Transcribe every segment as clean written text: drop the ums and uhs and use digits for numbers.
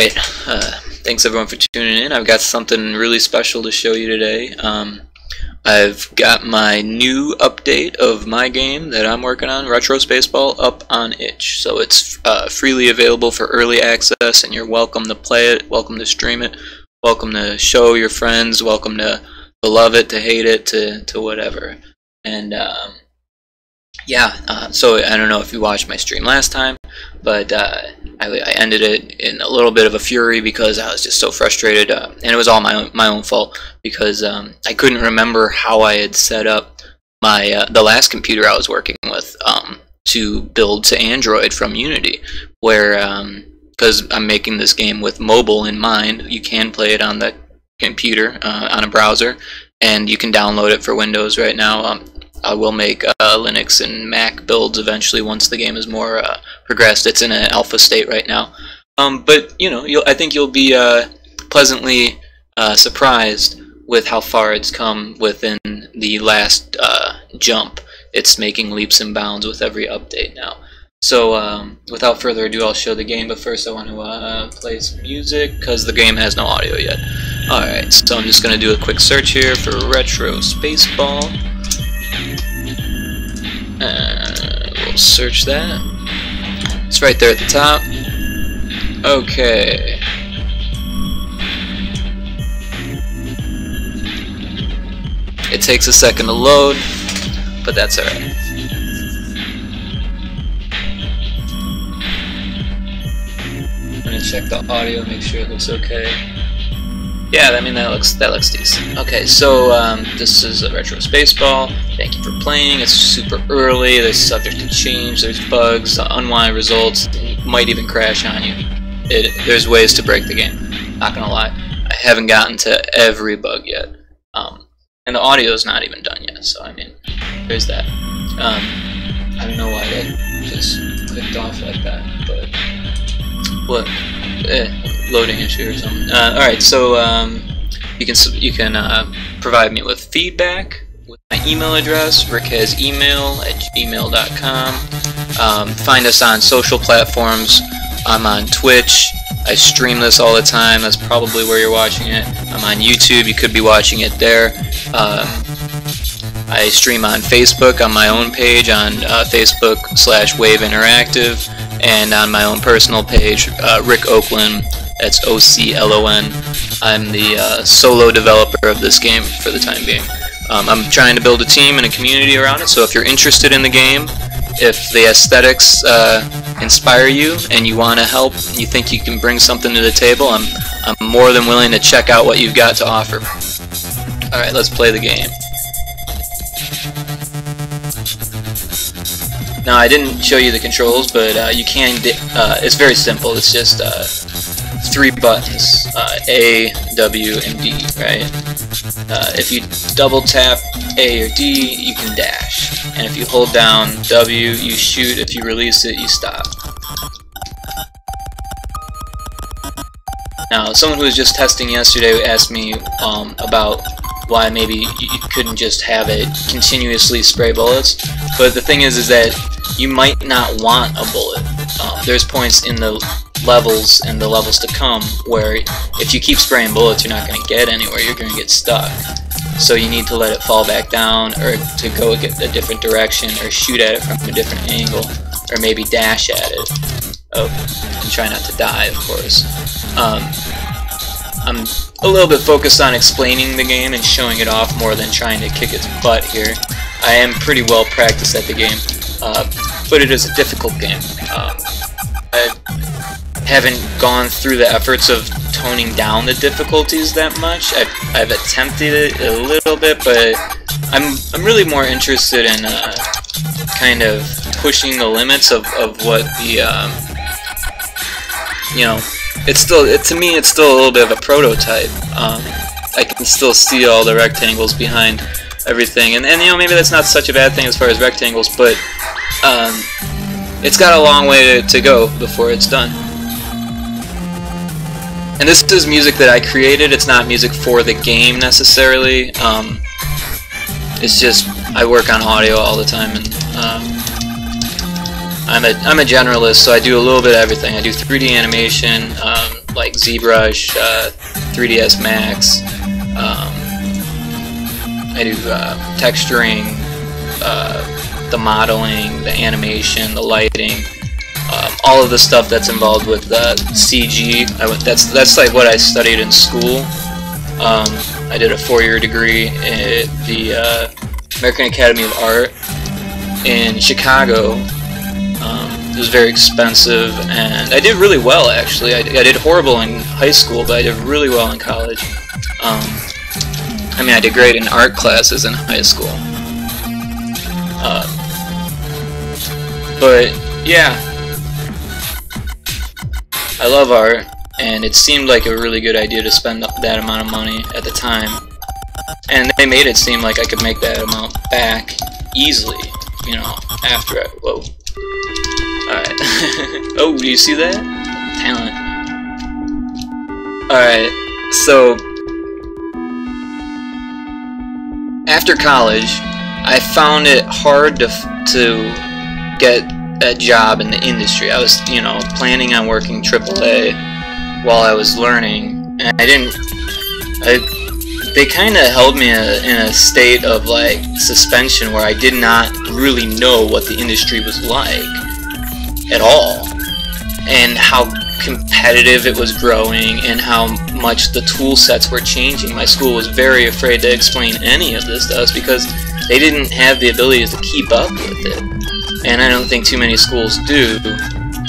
Alright, thanks everyone for tuning in. I've got something really special to show you today. I've got my new update of my game that I'm working on, Retro Spaceball, up on itch. So it's freely available for early access, and you're welcome to play it, welcome to stream it, welcome to show your friends, welcome to love it, to hate it, to whatever. And so I don't know if you watched my stream last time, but I ended it in a little bit of a fury because I was just so frustrated, and it was all my own fault because I couldn't remember how I had set up my the last computer I was working with to build to Android from Unity, where because I'm making this game with mobile in mind. You can play it on the computer on a browser, and you can download it for Windows right now. I will make Linux and Mac builds eventually once the game is more progressed. It's in an alpha state right now, but you know, I think you'll be pleasantly surprised with how far it's come within the last jump. It's making leaps and bounds with every update now. So without further ado, I'll show the game, but first I want to play some music because the game has no audio yet. Alright, so I'm just going to do a quick search here for Retro Spaceball. We'll search that. It's right there at the top. Okay. It takes a second to load, but that's alright. I'm gonna check the audio, make sure it looks okay. Yeah, I mean that looks decent. Okay, so this is a Retro Spaceball. Thank you for playing. It's super early. There's subject to change. There's bugs, unwanted results. It might even crash on you. There's ways to break the game. Not gonna lie, I haven't gotten to every bug yet, and the audio is not even done yet. So I mean, there's that. I don't know why that just clicked off like that, but what? Loading issue or something. Alright, so you can provide me with feedback with my email address, rickhasemail@gmail.com. Find us on social platforms. I'm on Twitch. I stream this all the time. That's probably where you're watching it. I'm on YouTube. You could be watching it there. I stream on Facebook on my own page on Facebook/Wave Interactive, and on my own personal page, Rick Oaklin. That's OCLON. I'm the solo developer of this game for the time being. I'm trying to build a team and a community around it, so if you're interested in the game, if the aesthetics inspire you and you want to help, you think you can bring something to the table, I'm more than willing to check out what you've got to offer. Alright, let's play the game. Now, I didn't show you the controls, but you can. It's very simple. It's just 3 buttons: A, W, and D. Right? If you double tap A or D, you can dash, and if you hold down W, you shoot. If you release it, you stop. Now, someone who was just testing yesterday asked me about why maybe you couldn't just have it continuously spray bullets, but the thing is that you might not want a bullet. There's points in the levels and the levels to come where if you keep spraying bullets, you're not going to get anywhere. You're going to get stuck. So you need to let it fall back down, or to go a different direction, or shoot at it from a different angle, or maybe dash at it. Oh, and try not to die, of course. I'm a little bit focused on explaining the game and showing it off more than trying to kick its butt here. I am pretty well practiced at the game, but it is a difficult game. I haven't gone through the efforts of toning down the difficulties that much. I've attempted it a little bit, but I'm really more interested in kind of pushing the limits of what the you know. To me, it's still a little bit of a prototype. I can still see all the rectangles behind everything, and you know, maybe that's not such a bad thing as far as rectangles, but it's got a long way to go before it's done. And this is music that I created. It's not music for the game necessarily. It's just I work on audio all the time, and I'm a generalist, so I do a little bit of everything. I do 3D animation, like ZBrush, 3ds Max. I do texturing, the modeling, the animation, the lighting, all of the stuff that's involved with CG. That's like what I studied in school. I did a 4-year degree at the American Academy of Art in Chicago. It was very expensive, and I did really well actually. I did horrible in high school, but I did really well in college. I mean, I did great in art classes in high school. But yeah, I love art, and it seemed like a really good idea to spend that amount of money at the time. And they made it seem like I could make that amount back easily, you know, after I... Whoa. Alright. Oh, do you see that? Talent. Alright, so... after college, I found it hard to get a job in the industry. I was, you know, planning on working AAA while I was learning, and they kind of held me in a state of like suspension where I did not really know what the industry was like at all, and how competitive it was growing, and how much the tool sets were changing. My school was very afraid to explain any of this to us because they didn't have the ability to keep up with it, and I don't think too many schools do,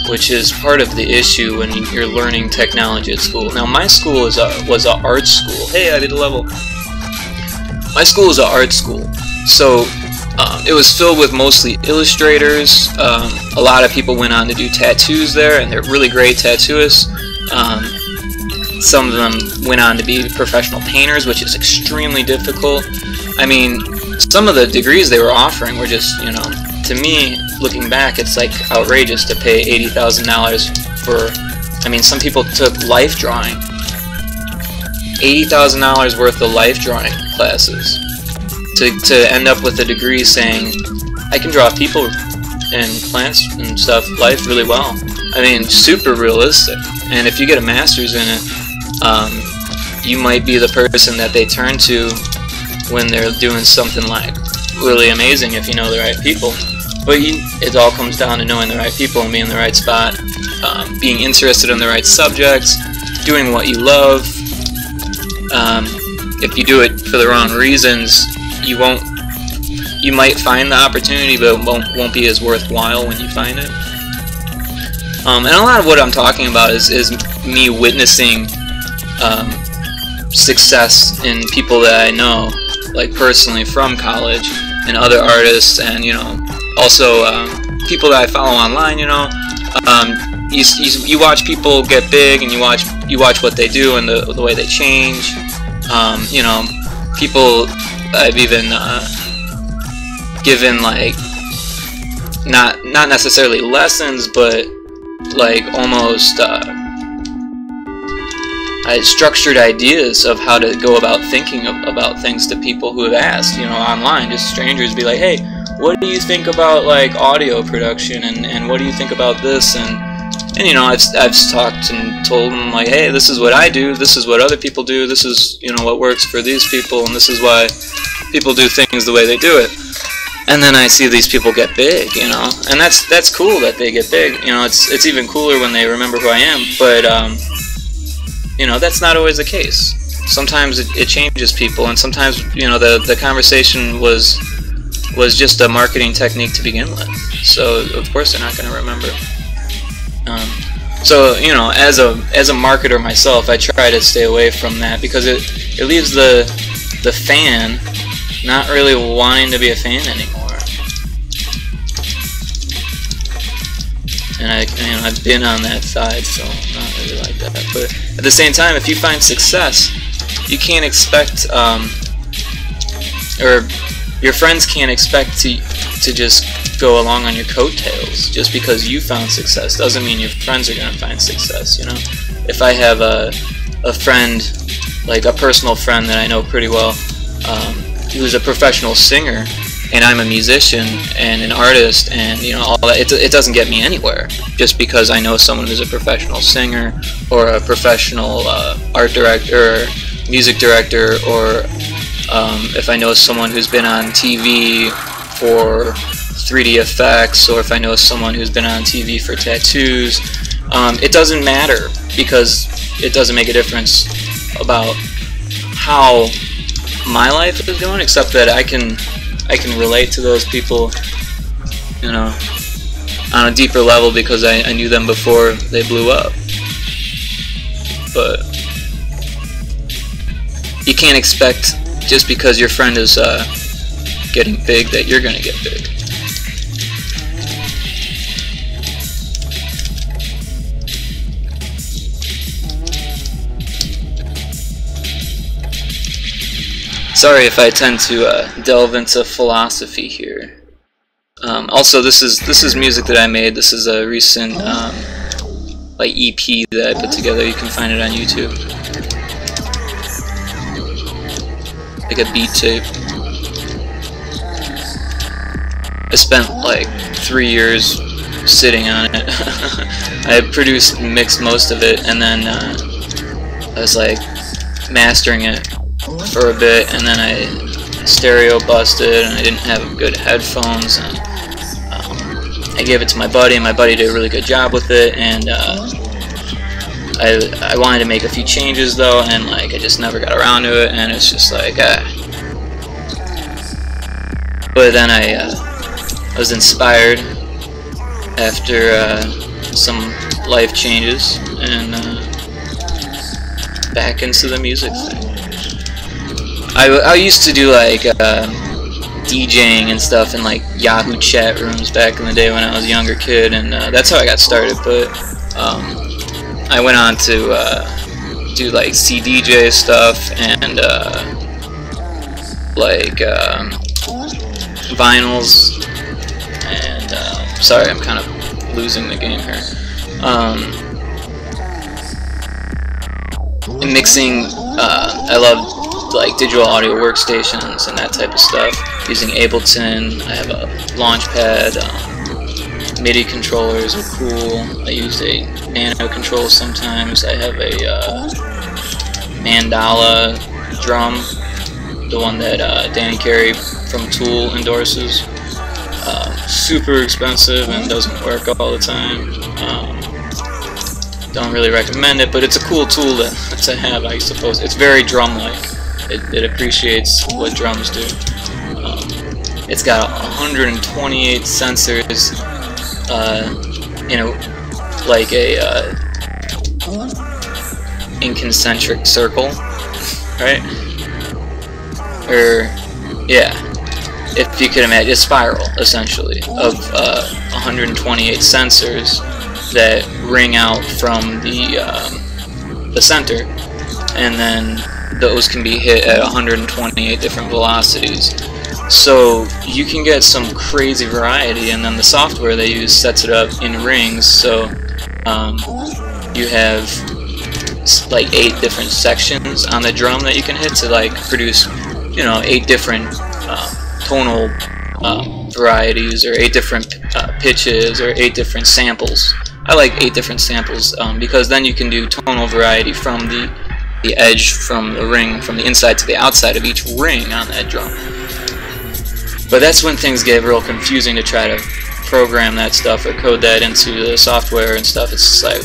which is part of the issue when you're learning technology at school. Now, my school was an art school. Hey, I did a level. My school was an art school, so it was filled with mostly illustrators. A lot of people went on to do tattoos there, and they're really great tattooists. Some of them went on to be professional painters, which is extremely difficult. I mean, some of the degrees they were offering were just, you know, to me, looking back, it's like outrageous to pay $80,000 for, I mean, some people took life drawing. $80,000 worth of life drawing classes to end up with a degree saying, I can draw people and plants and stuff, life really well. I mean, super realistic. And if you get a master's in it, you might be the person that they turn to when they're doing something like really amazing if you know the right people. But it all comes down to knowing the right people and being in the right spot, being interested in the right subjects, doing what you love. If you do it for the wrong reasons, you might find the opportunity, but it won't be as worthwhile when you find it. And a lot of what I'm talking about is me witnessing success in people that I know, like personally from college, and other artists, and you know, also people that I follow online. You know, you watch people get big, and you watch what they do and the way they change. You know, people I've even given like not necessarily lessons, but like almost structured ideas of how to go about thinking about things to people who have asked, you know, online, just strangers, be like, hey, what do you think about like audio production, and what do you think about this, and you know, I've talked and told them like, hey, this is what I do, this is what other people do, this is, you know, what works for these people, and this is why people do things the way they do it. And then I see these people get big, you know, and that's cool that they get big. You know, it's even cooler when they remember who I am. But you know, that's not always the case. Sometimes it changes people, and sometimes, you know, the conversation was just a marketing technique to begin with. So of course they're not going to remember. So you know, as a marketer myself, I try to stay away from that because it leaves the fan not really wanting to be a fan anymore. And I've been on that side, so I'm not really like that. But at the same time, if you find success, you can't expect, or your friends can't expect to just go along on your coattails. Just because you found success doesn't mean your friends are gonna find success. You know, if I have a friend, like a personal friend that I know pretty well, who's a professional singer, and I'm a musician and an artist, and you know all that. It doesn't get me anywhere just because I know someone who's a professional singer or a professional art director, or music director, or if I know someone who's been on TV for 3D effects, or if I know someone who's been on TV for tattoos. It doesn't matter, because it doesn't make a difference about how my life is going, except that I can relate to those people, you know, on a deeper level because I knew them before they blew up. But you can't expect just because your friend is getting big that you're gonna get big. Sorry if I tend to delve into philosophy here. Also, this is music that I made. This is a recent like EP that I put together. You can find it on YouTube. Like a beat tape. I spent like 3 years sitting on it. I produced and mixed most of it, and then I was like mastering it for a bit, and then I stereo busted, and I didn't have good headphones, and I gave it to my buddy, and my buddy did a really good job with it, and I wanted to make a few changes though, and like I just never got around to it, and it's just like But then I was inspired after some life changes, and back into the music thing. I used to do like DJing and stuff in like Yahoo chat rooms back in the day when I was a younger kid, and that's how I got started. But I went on to do like CDJ stuff and like vinyls, and sorry, I'm kind of losing the game here. Mixing, I love like digital audio workstations and that type of stuff, using Ableton. I have a Launchpad. MIDI controllers are cool. I use a nano control sometimes. I have a Mandala drum, the one that Danny Carey from Tool endorses. Super expensive and doesn't work all the time. Don't really recommend it, but it's a cool tool to have, I suppose. It's very drum-like. It appreciates what drums do. It's got 128 sensors in a like a in concentric circle, right? Or yeah, if you could imagine a spiral essentially of 128 sensors that ring out from the center, and then those can be hit at 128 different velocities. So you can get some crazy variety, and then the software they use sets it up in rings, so you have like 8 different sections on the drum that you can hit to like produce, you know, 8 different tonal varieties, or 8 different pitches, or 8 different samples. I like 8 different samples because then you can do tonal variety from the edge, from the ring, from the inside to the outside of each ring on that drum. But that's when things get real confusing to try to program that stuff or code that into the software and stuff. It's just like,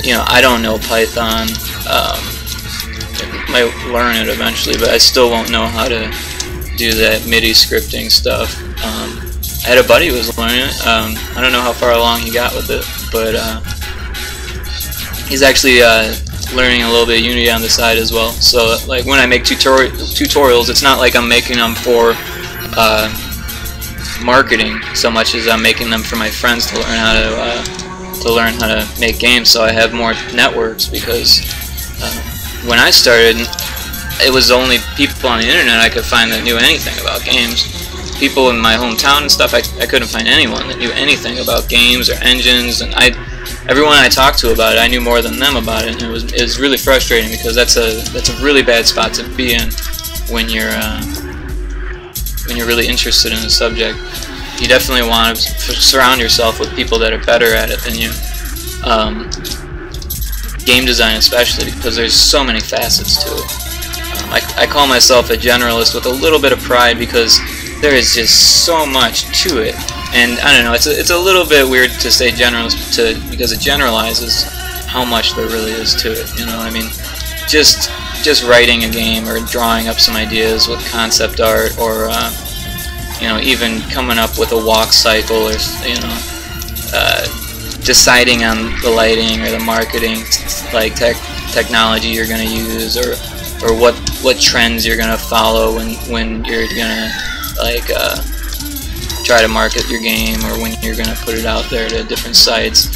you know, I don't know Python. I might learn it eventually, but I still won't know how to do that MIDI scripting stuff. I had a buddy who was learning it. I don't know how far along he got with it, but he's actually learning a little bit of Unity on the side as well. So like when I make tutorials, it's not like I'm making them for marketing so much as I'm making them for my friends to learn how to make games. So I have more networks, because when I started, it was only people on the internet I could find that knew anything about games. People in my hometown and stuff, I couldn't find anyone that knew anything about games or engines, and everyone I talked to about it, I knew more than them about it, and it was really frustrating, because that's a really bad spot to be in when you're you're really interested in a subject, you definitely want to surround yourself with people that are better at it than you. Game design especially, because there's so many facets to it. I call myself a generalist with a little bit of pride because there is just so much to it. And I don't know, it's a little bit weird to say generalist because it generalizes how much there really is to it. You know, I mean, just writing a game or drawing up some ideas with concept art, or you know, even coming up with a walk cycle, or you know, deciding on the lighting or the marketing, like technology you're gonna use, or what trends you're gonna follow when you're gonna like try to market your game, or when you're gonna put it out there to different sites.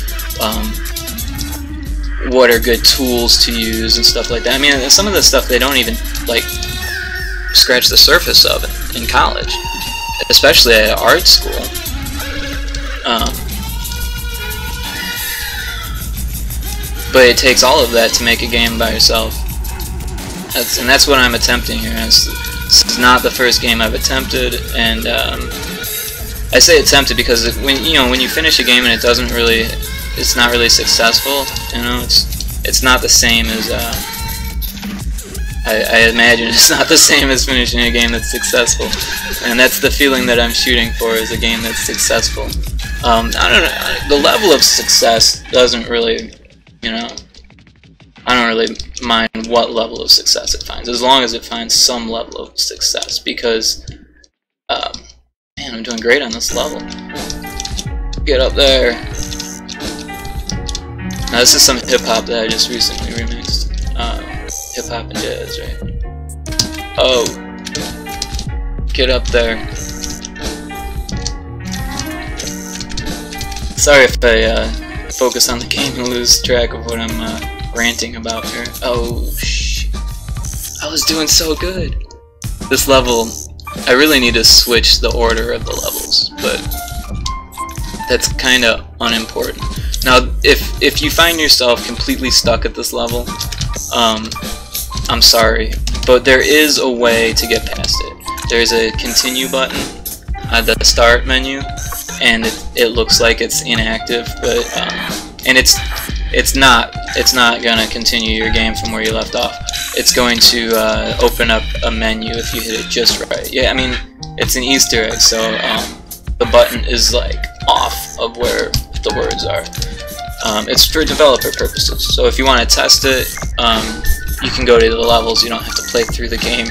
What are good tools to use and stuff like that. I mean, some of the stuff they don't even like scratch the surface of in college, especially at art school. But it takes all of that to make a game by yourself. And that's what I'm attempting here. This is not the first game I've attempted, and I say attempted because when you finish a game and it doesn't really, it's not really successful. You know, it's not the same as I imagine it's not the same as finishing a game that's successful, and that's the feeling that I'm shooting for, is a game that's successful. I don't know, the level of success doesn't really, you know, I don't really mind what level of success it finds, as long as it finds some level of success, because man, I'm doing great on this level. Get up there. Now this is some hip-hop that I just recently remixed. Hip-hop and jazz, right? Oh. Get up there. Sorry if I focus on the game and lose track of what I'm ranting about here. Oh, shit. I was doing so good. This level, I really need to switch the order of the levels, but that's kind of unimportant. Now, if you find yourself completely stuck at this level, I'm sorry, but there is a way to get past it. There's a continue button at the start menu, and it looks like it's inactive, but and it's not gonna continue your game from where you left off. It's going to open up a menu if you hit it just right. Yeah, I mean, it's an Easter egg, so the button is like off of where the words are. It's for developer purposes, so if you want to test it, you can go to the levels. You don't have to play through the game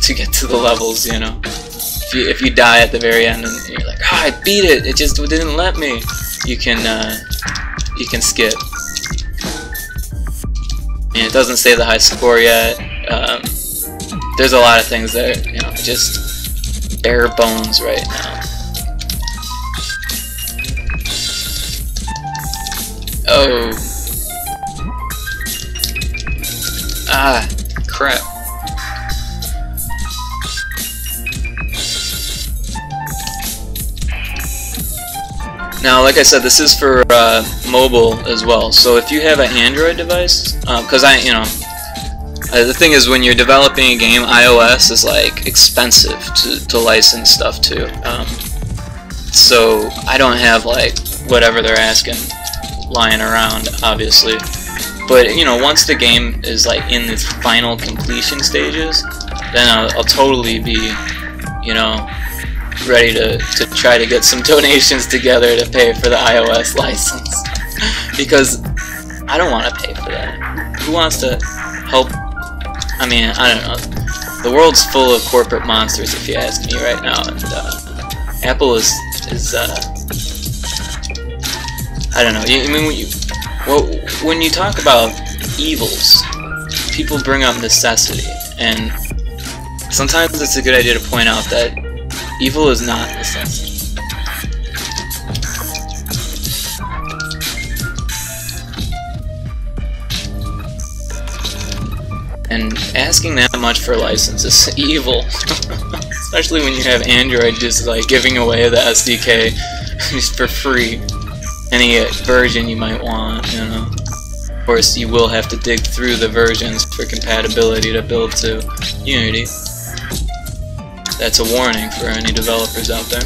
to get to the levels, you know. If you die at the very end and you're like, oh, I beat it, it just didn't let me, you can skip. And it doesn't say the high score yet. There's a lot of things that, you know, just bare bones right now. Oh. Ah, crap. Now, like I said, this is for mobile as well. So if you have an Android device, because the thing is, when you're developing a game, iOS is like expensive to license stuff to. So I don't have like whatever they're asking lying around, obviously. But you know, once the game is like in its final completion stages, then I'll totally be, you know, ready to try to get some donations together to pay for the iOS license. Because I don't want to pay for that. Who wants to help? I mean, I don't know. The world's full of corporate monsters, if you ask me right now, and Apple is I don't know. I mean, when you talk about evils, people bring up necessity, and sometimes it's a good idea to point out that evil is not necessity. And asking that much for a license is evil. Especially when you have Android just like giving away the SDK just for free. Any version you might want, you know. Of course, you will have to dig through the versions for compatibility to build to Unity. That's a warning for any developers out there.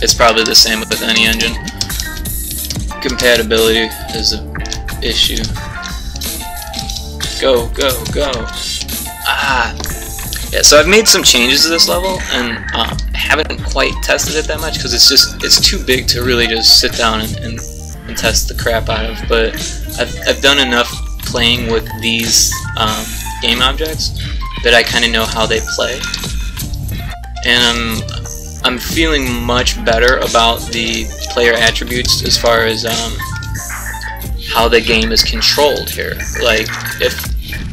It's probably the same with any engine. Compatibility is an issue. Go, go, go. Ah! Yeah, so I've made some changes to this level, and I haven't quite tested it that much because it's too big to really just sit down and test the crap out of. But I've done enough playing with these game objects that I kind of know how they play, and I'm feeling much better about the player attributes as far as how the game is controlled here. Like,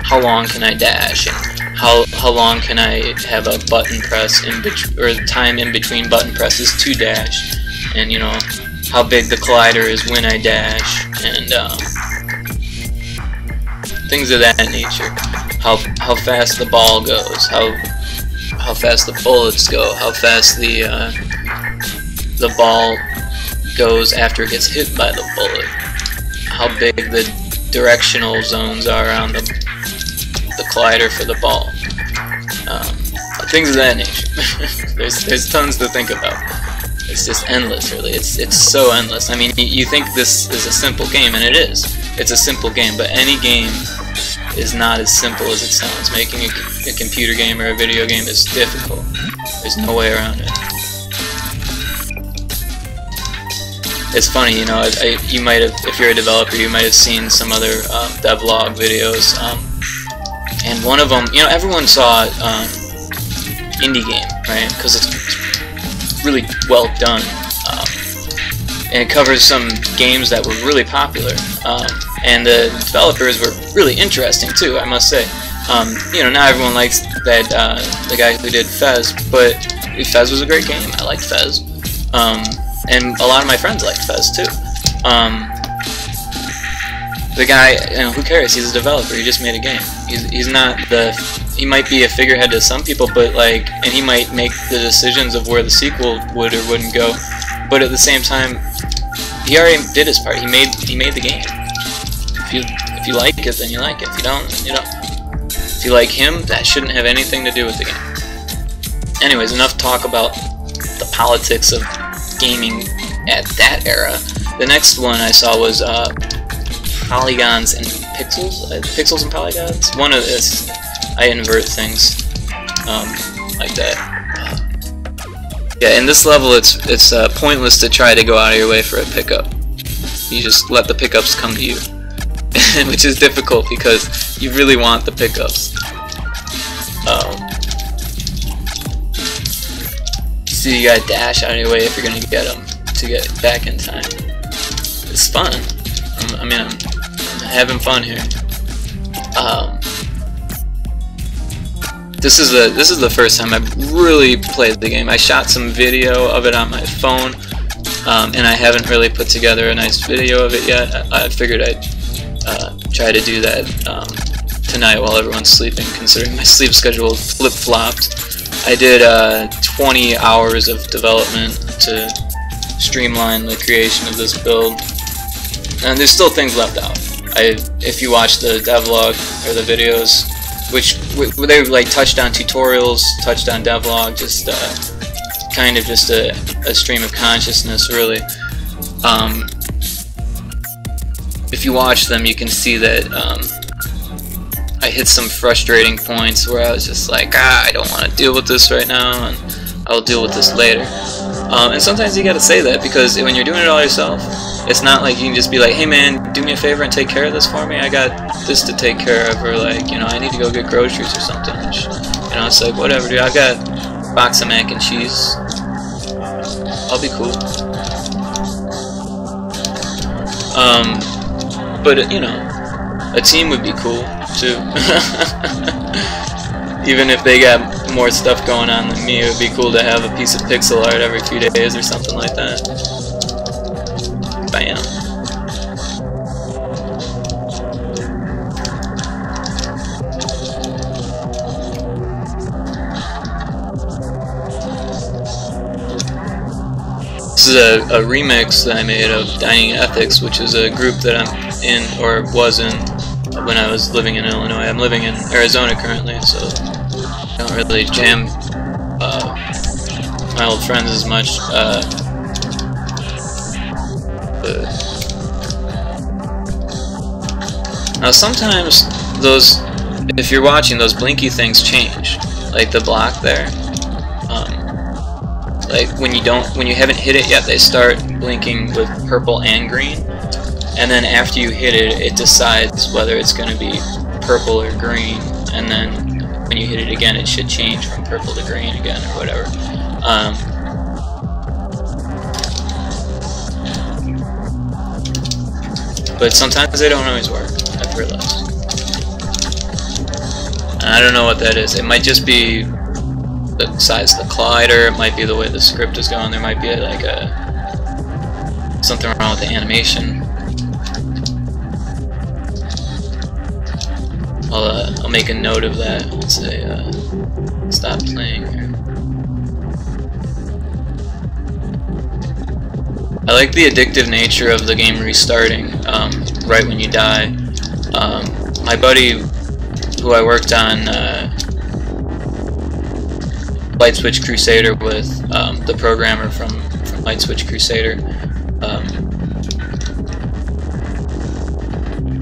how long can I dash, and how long can I have a button press or time in between button presses to dash, and you know how big the collider is when I dash, and things of that nature. How fast the ball goes, how fast the bullets go, how fast the ball goes after it gets hit by the bullet, how big the directional zones are around the collider for the ball, things of that nature. there's tons to think about. It's just endless, really. It's so endless. I mean, you think this is a simple game, and it is. It's a simple game, but any game is not as simple as it sounds. Making a computer game or a video game is difficult. There's no way around it. It's funny, you know. You might have, if you're a developer, you might have seen some other devlog videos. And one of them, you know, everyone saw indie game, right? Because it's really well done, and it covers some games that were really popular. And the developers were really interesting too, I must say. You know, not everyone likes that the guy who did Fez, but Fez was a great game. I liked Fez, and a lot of my friends liked Fez too. The guy, you know, who cares? He's a developer. He just made a game. He's not the. He might be a figurehead to some people, but like, and he might make the decisions of where the sequel would or wouldn't go. But at the same time, he already did his part. He made the game. If you like it, then you like it. If you don't, you don't. If you like him, that shouldn't have anything to do with the game. Anyways, enough talk about the politics of gaming at that era. The next one I saw was polygons and pixels. Pixels and polygons. One of this, I invert things like that. Yeah, in this level, it's pointless to try to go out of your way for a pickup. You just let the pickups come to you. Which is difficult because you really want the pickups. So you gotta dash out of your way if you're gonna get them to get back in time. It's fun. I mean, I'm having fun here. This is the first time I've really played the game. I shot some video of it on my phone, and I haven't really put together a nice video of it yet. I figured I'd try to do that tonight while everyone's sleeping, considering my sleep schedule flip-flopped. I did 20 hours of development to streamline the creation of this build, and there's still things left out. If you watch the devlog or the videos, which they like touched on tutorials, touched on devlog, just kind of just a stream of consciousness, really. If you watch them, you can see that I hit some frustrating points where I was just like, I don't want to deal with this right now, and I'll deal with this later. And sometimes you gotta say that, because when you're doing it all yourself, it's not like you can just be like, hey man, do me a favor and take care of this for me, I got this to take care of, or like, you know, I need to go get groceries or something. Which, you know, it's like, whatever, dude, I've got a box of mac and cheese, I'll be cool. But, you know, a team would be cool, too. Even if they got more stuff going on than me, it would be cool to have a piece of pixel art every few days or something like that. Bam. This is a remix that I made of Dining Ethics, which is a group that I'm in, or was in, when I was living in Illinois. I'm living in Arizona currently, so I don't really jam my old friends as much. Now sometimes those, if you're watching, those blinky things change, like the block there. Like when you haven't hit it yet, they start blinking with purple and green, and then after you hit it, it decides whether it's going to be purple or green, and then when you hit it again, it should change from purple to green again or whatever. But sometimes they don't always work, I've realized. And I don't know what that is. It might just be the size of the collider, it might be the way the script is going, there might be like something wrong with the animation. I'll make a note of that. Let's say stop playing here. I like the addictive nature of the game restarting right when you die. My buddy who I worked on Light Switch Crusader with, the programmer from Light Switch Crusader,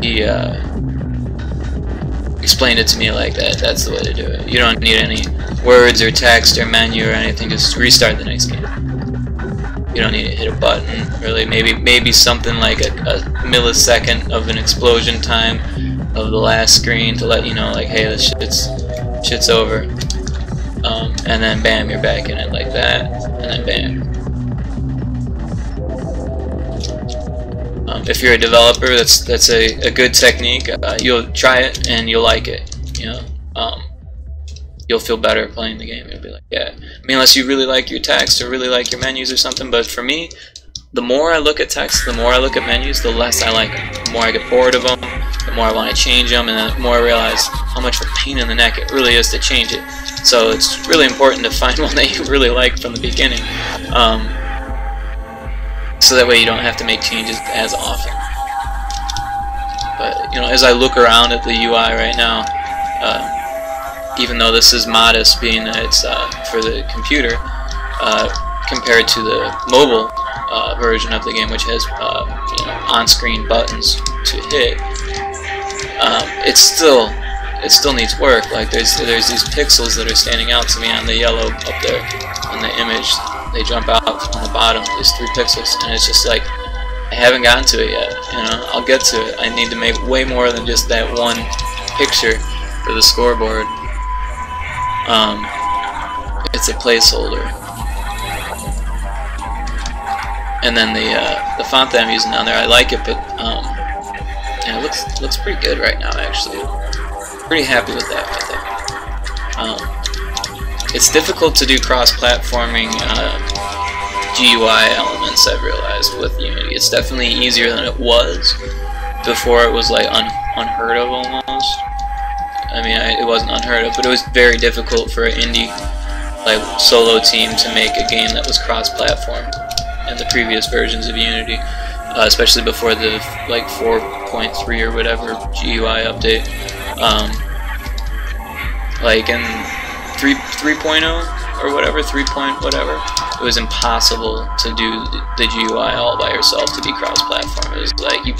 he explained it to me like that. That's the way to do it. You don't need any words or text or menu or anything. Just restart the next game. You don't need to hit a button, really. Maybe something like a millisecond of an explosion time of the last screen to let you know, like, hey, this shit's over. And then bam, you're back in it like that, and then bam. If you're a developer, that's a good technique. You'll try it and you'll like it. You know, you'll feel better playing the game. You'll be like, yeah. I mean, unless you really like your text or really like your menus or something. But for me, the more I look at text, the more I look at menus, the less I like them. The more I get bored of them, the more I want to change them, and the more I realize how much of a pain in the neck it really is to change it. So it's really important to find one that you really like from the beginning, so that way you don't have to make changes as often. But you know, as I look around at the UI right now, even though this is modest, being that it's for the computer, compared to the mobile version of the game, which has you know, on-screen buttons to hit, it still needs work. Like there's these pixels that are standing out to me on the yellow up there on the image. They jump out on the bottom. There's 3 pixels, and it's just like I haven't gotten to it yet. You know, I'll get to it. I need to make way more than just that one picture for the scoreboard. It's a placeholder. And then the font that I'm using down there, I like it, but yeah, it looks pretty good right now, actually. Pretty happy with that right there. It's difficult to do cross-platforming GUI elements, I've realized, with Unity. It's definitely easier than it was before. It was like unheard of almost. I mean, it wasn't unheard of, but it was very difficult for an indie like solo team to make a game that was cross-platform in the previous versions of Unity, especially before the like 4.3 or whatever GUI update. Like in 3.0 or whatever, 3 point whatever, it was impossible to do the GUI all by yourself to be cross-platform. It was like you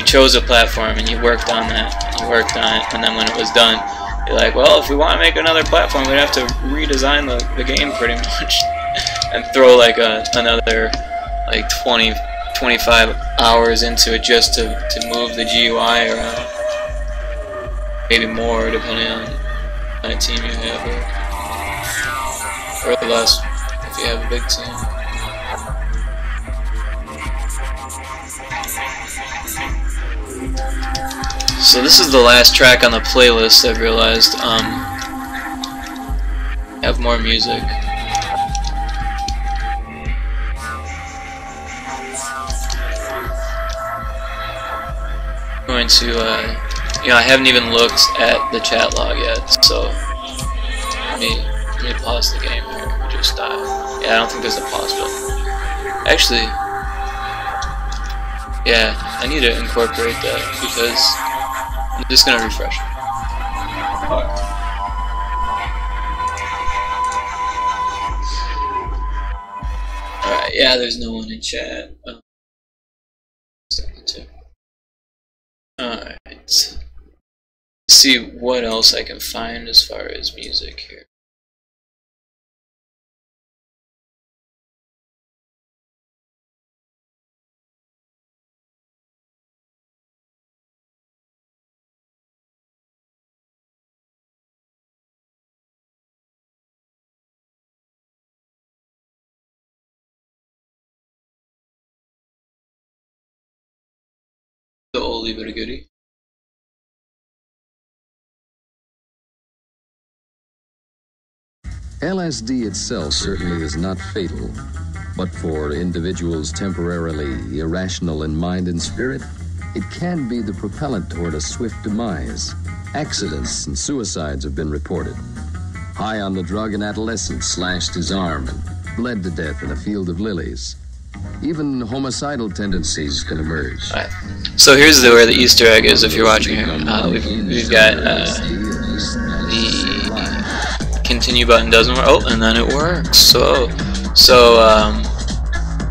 chose a platform and you worked on that, and you worked on it, and then when it was done, you're like, well, if we want to make another platform, we'd have to redesign the game pretty much, and throw like another like 20-25 hours into it just to move the GUI around. Maybe more, depending on what kind of team you have, or less if you have a big team. So this is the last track on the playlist, I've realized. Have more music. I'm going to, you know, I haven't even looked at the chat log yet, so let me pause the game here. Just yeah, I don't think there's a pause button. Actually, yeah, I need to incorporate that, because I'm just gonna refresh. Alright, yeah, there's no one in chat. Alright. Let's see what else I can find as far as music here. The oldie but a goodie. LSD itself certainly is not fatal, but for individuals temporarily irrational in mind and spirit, it can be the propellant toward a swift demise. Accidents and suicides have been reported. High on the drug, an adolescent slashed his arm and bled to death in a field of lilies. Even homicidal tendencies can emerge. Alright, so here's where the Easter egg is if you're watching here. We've got the continue button doesn't work. Oh, and then it works. So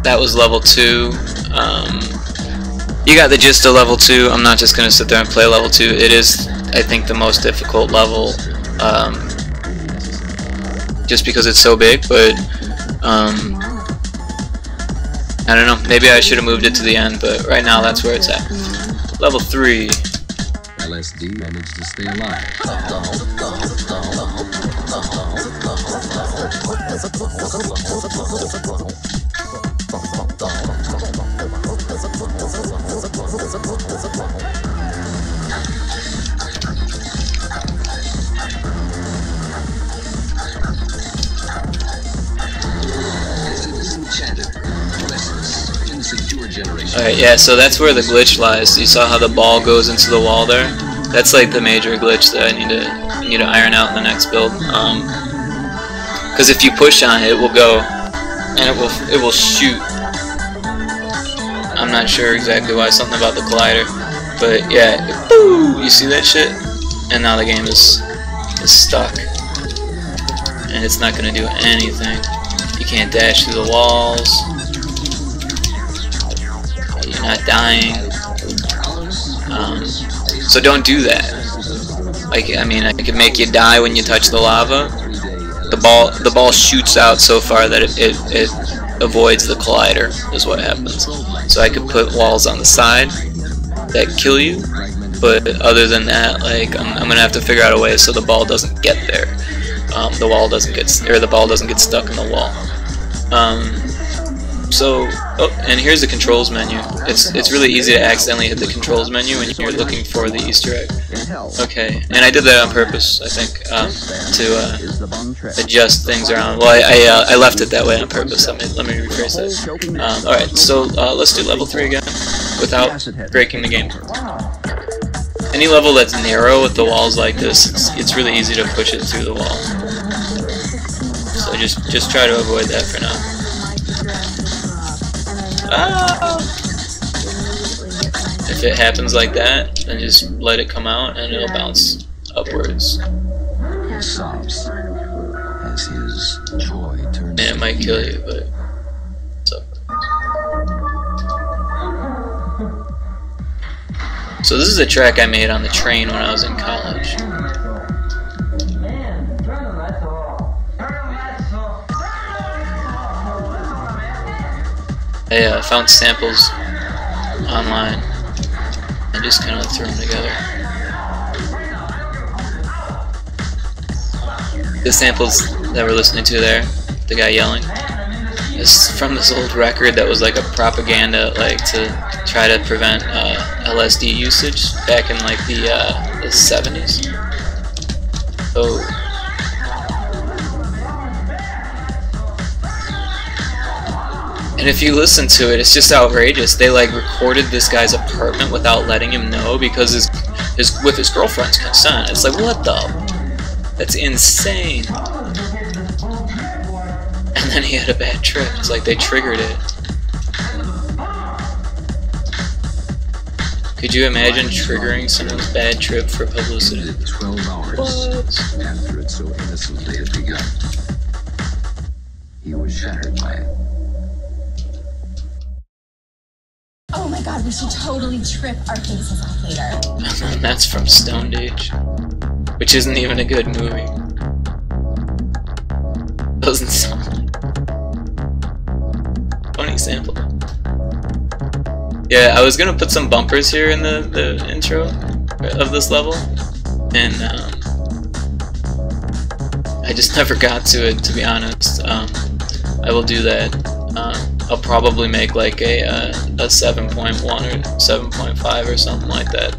that was level 2. You got the gist of level 2. I'm not just gonna sit there and play level 2. It is, I think, the most difficult level, just because it's so big. But I don't know. Maybe I should have moved it to the end. But right now, that's where it's at. Level 3. LSD managed to stay alive. Alright, yeah, so that's where the glitch lies. You saw how the ball goes into the wall there? That's like the major glitch that I need to iron out in the next build. Because if you push on it, it will go, and it will shoot. I'm not sure exactly why, something about the collider, but yeah, boo! You see that shit? And now the game is stuck, and it's not gonna do anything. You can't dash through the walls. You're not dying. So don't do that. Like, I mean, I could make you die when you touch the lava. The ball shoots out so far that it avoids the collider, is what happens. So I could put walls on the side that kill you, but other than that, like, I'm gonna have to figure out a way so the ball doesn't get there. The ball doesn't get stuck in the wall. Oh, and here's the controls menu. It's really easy to accidentally hit the controls menu when you're looking for the Easter egg. Okay, and I did that on purpose, I think, to adjust things around. Well, I left it that way on purpose. Let me rephrase that. Alright, so let's do level 3 again without breaking the game. Any level that's narrow with the walls like this, it's really easy to push it through the wall. So just try to avoid that for now. If it happens like that, then just let it come out and it'll bounce upwards. He sobs as his joy turns. And it might kill you, but it's up. So this is a track I made on the train when I was in college. I found samples online and just kind of threw them together. The samples that we're listening to there, the guy yelling, is from this old record that was like a propaganda, like to try to prevent LSD usage back in like the 70s. So and if you listen to it, it's just outrageous. They like recorded this guy's apartment without letting him know because with his girlfriend's consent. It's like, what the? That's insane. And then he had a bad trip. It's like they triggered it. Could you imagine triggering someone's bad trip for publicity? 12 hours What? after it so innocently had begun. He was shattered by it. Oh my god, we should totally trip our faces off later. That's from Stone Age, which isn't even a good movie. Doesn't sound funny sample. Yeah, I was gonna put some bumpers here in the intro of this level, and I just never got to it, to be honest. I will do that. I'll probably make like a 7.1 or 7.5 or something like that,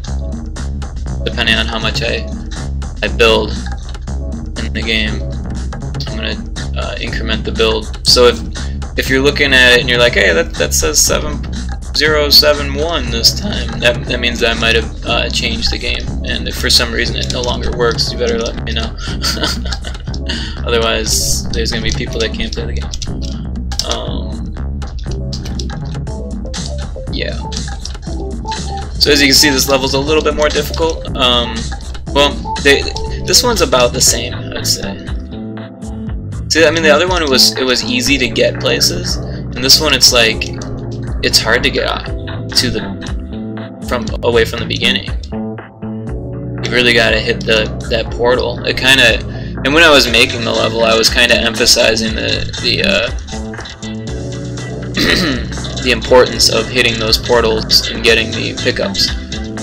depending on how much I build in the game. I'm gonna increment the build. So if you're looking at it and you're like, hey, that says 7071 this time, that means I might have changed the game, and if for some reason it no longer works, you better let me know. Otherwise, there's gonna be people that can't play the game. Yeah. So as you can see, this level's a little bit more difficult. Well, this one's about the same, I'd say. See, I mean, the other one it was easy to get places, and this one it's like it's hard to get out away from the beginning. You really gotta hit that portal. It kind of, and when I was making the level, I was kind of emphasizing the importance of hitting those portals and getting the pickups,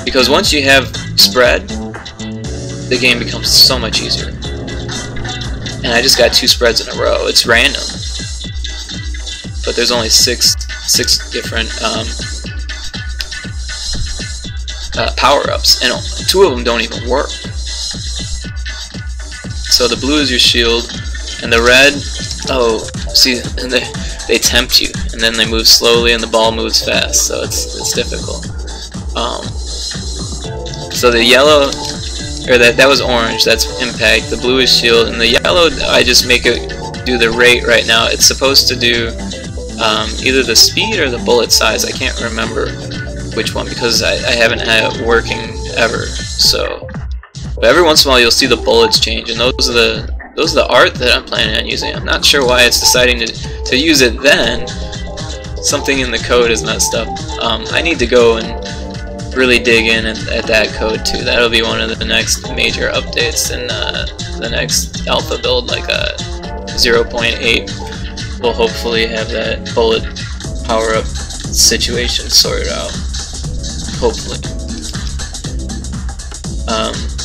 because once you have spread, the game becomes so much easier. And I just got 2 spreads in a row. It's random, but there's only six different power-ups, and 2 of them don't even work. So the blue is your shield, and the red, oh, see, they tempt you, and then they move slowly, and the ball moves fast, so it's difficult. So the yellow, or that was orange, that's impact. The blue is shield, and the yellow, I just make it do the rate right now. It's supposed to do either the speed or the bullet size. I can't remember which one, because I haven't had it working ever. So, but every once in a while you'll see the bullets change, and those are the art that I'm planning on using. I'm not sure why it's deciding to use it then. Something in the code is messed up. I need to go and really dig in at that code too. That'll be one of the next major updates in the next alpha build, like 0.8. We'll hopefully have that bullet power-up situation sorted out. Hopefully.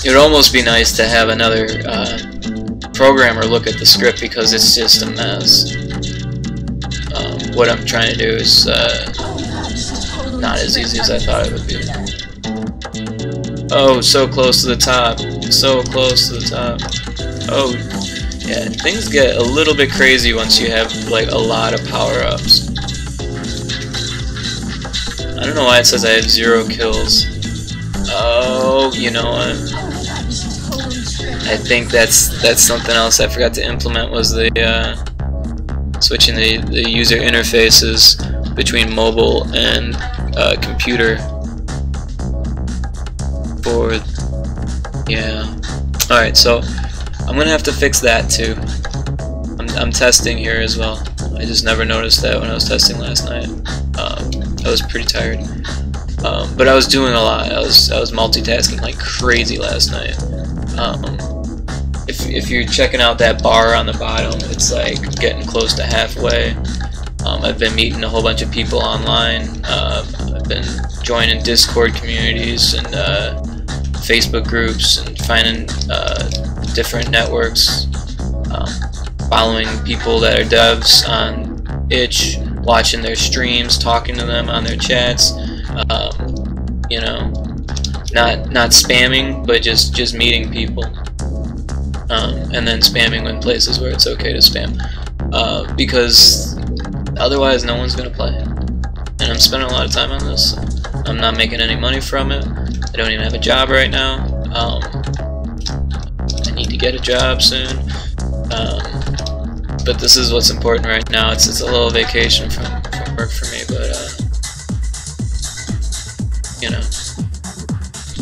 It would almost be nice to have another programmer look at the script, because it's just a mess. What I'm trying to do is not as easy as I thought it would be. Oh, so close to the top. So close to the top. Oh, yeah, things get a little bit crazy once you have like a lot of power-ups. I don't know why it says I have 0 kills. Oh, you know what? I think that's something else I forgot to implement, was the switching the user interfaces between mobile and computer. For yeah. All right, so I'm gonna have to fix that too. I'm testing here as well. I just never noticed that when I was testing last night. I was pretty tired, but I was doing a lot. I was multitasking like crazy last night. If you're checking out that bar on the bottom, it's like getting close to halfway. I've been meeting a whole bunch of people online. I've been joining Discord communities and Facebook groups, and finding different networks, following people that are devs on itch, watching their streams, talking to them on their chats, you know, not spamming, but just meeting people, and then spamming in places where it's okay to spam, because otherwise no one's gonna play. And I'm spending a lot of time on this. I'm not making any money from it. I don't even have a job right now. I need to get a job soon. But this is what's important right now. It's a little vacation from work for me, but you know.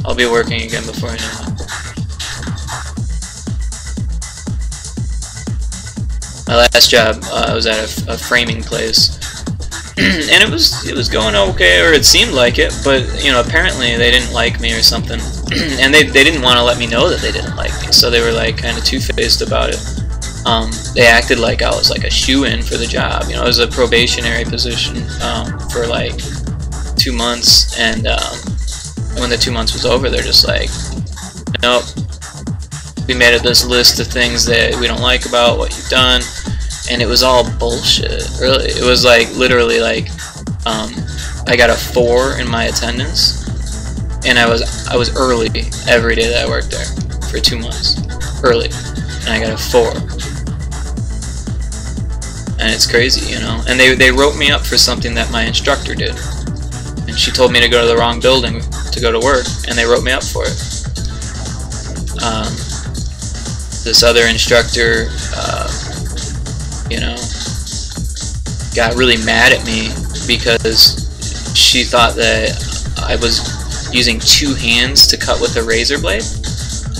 I'll be working again before I know it. My last job, I was at a framing place, and it was going okay, or it seemed like it. But you know, apparently they didn't like me or something, and they didn't want to let me know that they didn't like me. So they were like kind of two-faced about it. They acted like I was like a shoe-in for the job. You know, it was a probationary position for like 2 months, and when the 2 months was over, they're just like, nope, we made it this list of things that we don't like about what you've done, and it was all bullshit. Really, it was like literally like I got a 4 in my attendance, and I was early every day that I worked there for 2 months, early, and I got a 4. And it's crazy, you know. And they wrote me up for something that my instructor did, and she told me to go to the wrong building to go to work, and they wrote me up for it. This other instructor, you know, got really mad at me because she thought that I was using 2 hands to cut with a razor blade.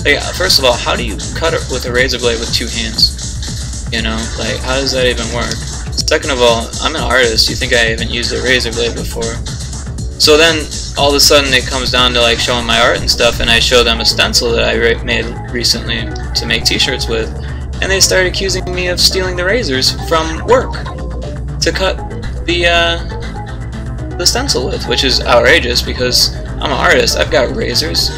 Like, first of all, how do you cut it with a razor blade with 2 hands? You know, like, how does that even work? Second of all, I'm an artist. You think I haven't used a razor blade before? So then, all of a sudden, it comes down to like showing my art and stuff, and I show them a stencil that I made recently to make t-shirts with, and they started accusing me of stealing the razors from work to cut the stencil with, which is outrageous because I'm an artist. I've got razors.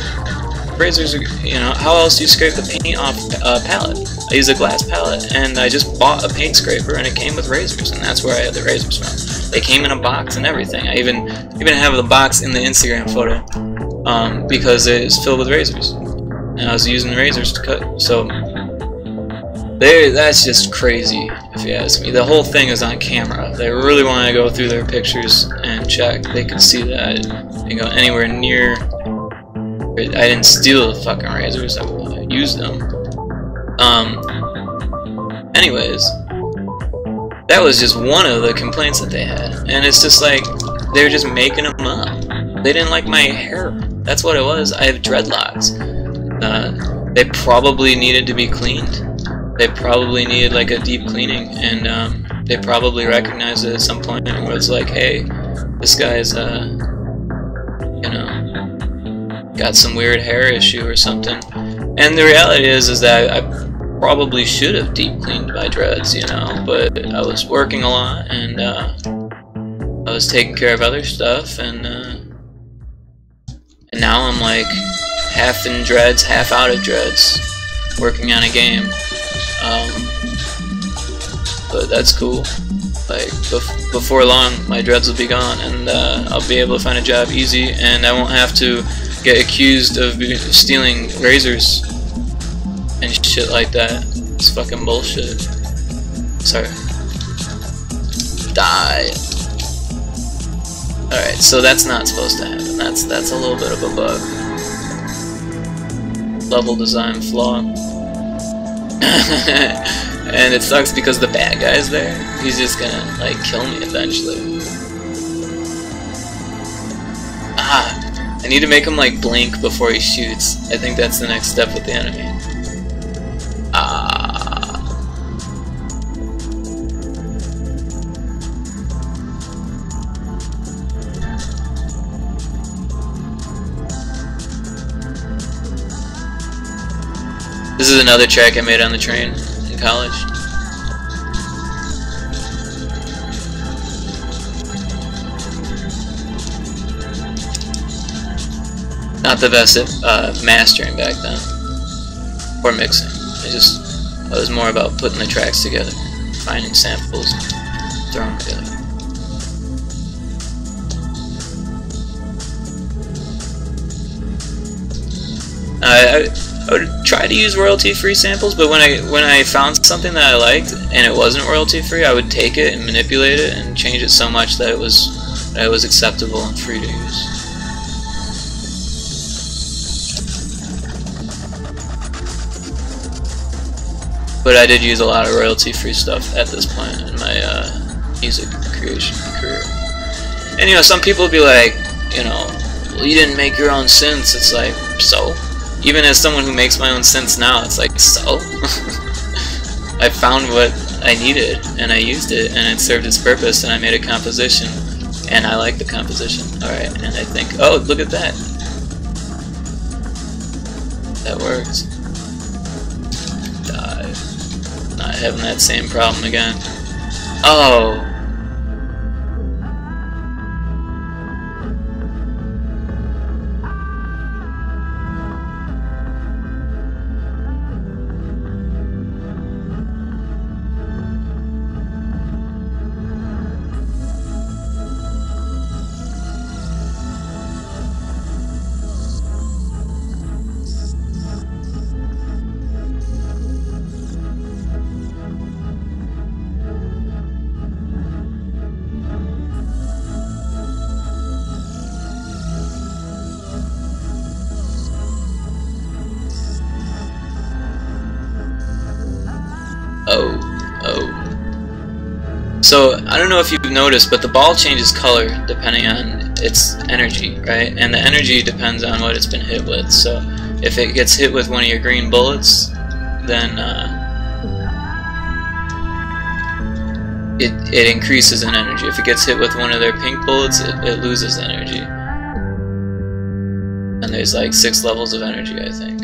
Razors are, you know, how else do you scrape the paint off a palette? I use a glass palette, and I just bought a paint scraper, and it came with razors, and that's where I had the razors from. They came in a box and everything. I even have the box in the Instagram photo because it is filled with razors, and I was using the razors to cut. So that's just crazy, if you ask me. The whole thing is on camera. They really want to go through their pictures and check. They could see that I didn't go anywhere near. I didn't steal the fucking razors. I used them. Anyways, that was just one of the complaints that they had, and it's just like they were just making them up. They didn't like my hair. That's what it was. I have dreadlocks. They probably needed to be cleaned. They probably needed like a deep cleaning, and they probably recognized it at some point where it's like, hey, this guy's you know, got some weird hair issue or something. And the reality is that I probably should have deep cleaned my dreads, you know, but I was working a lot, and I was taking care of other stuff, and now I'm like half in dreads, half out of dreads, working on a game. But that's cool. Like, before long, my dreads will be gone, and I'll be able to find a job easy, and I won't have to get accused of stealing razors and shit like that. It's fucking bullshit. Sorry. Die. Alright, so that's not supposed to happen. That's a little bit of a bug. Level design flaw. And it sucks because the bad guy's there. He's just gonna, like, kill me eventually. Ah! I need to make him, like, blink before he shoots. I think that's the next step with the enemy. Ah. This is another track I made on the train in college. Not the best at mastering back then, or mixing. I was more about putting the tracks together, finding samples, and throwing them together. I would try to use royalty-free samples, but when I found something that I liked and it wasn't royalty-free, I would take it and manipulate it and change it so much that it was acceptable and free to use. But I did use a lot of royalty-free stuff at this point in my music creation career. And you know, some people would be like, you know, well, you didn't make your own synths. It's like, so? Even as someone who makes my own synths now, it's like, so? I found what I needed, and I used it, and it served its purpose, and I made a composition, and I like the composition. Alright, and I think, oh, look at that. That works. Not having that same problem again. Oh! So, I don't know if you've noticed, but the ball changes color depending on its energy, right? And the energy depends on what it's been hit with. So, if it gets hit with one of your green bullets, then it increases in energy. If it gets hit with one of their pink bullets, it loses energy. And there's like 6 levels of energy, I think.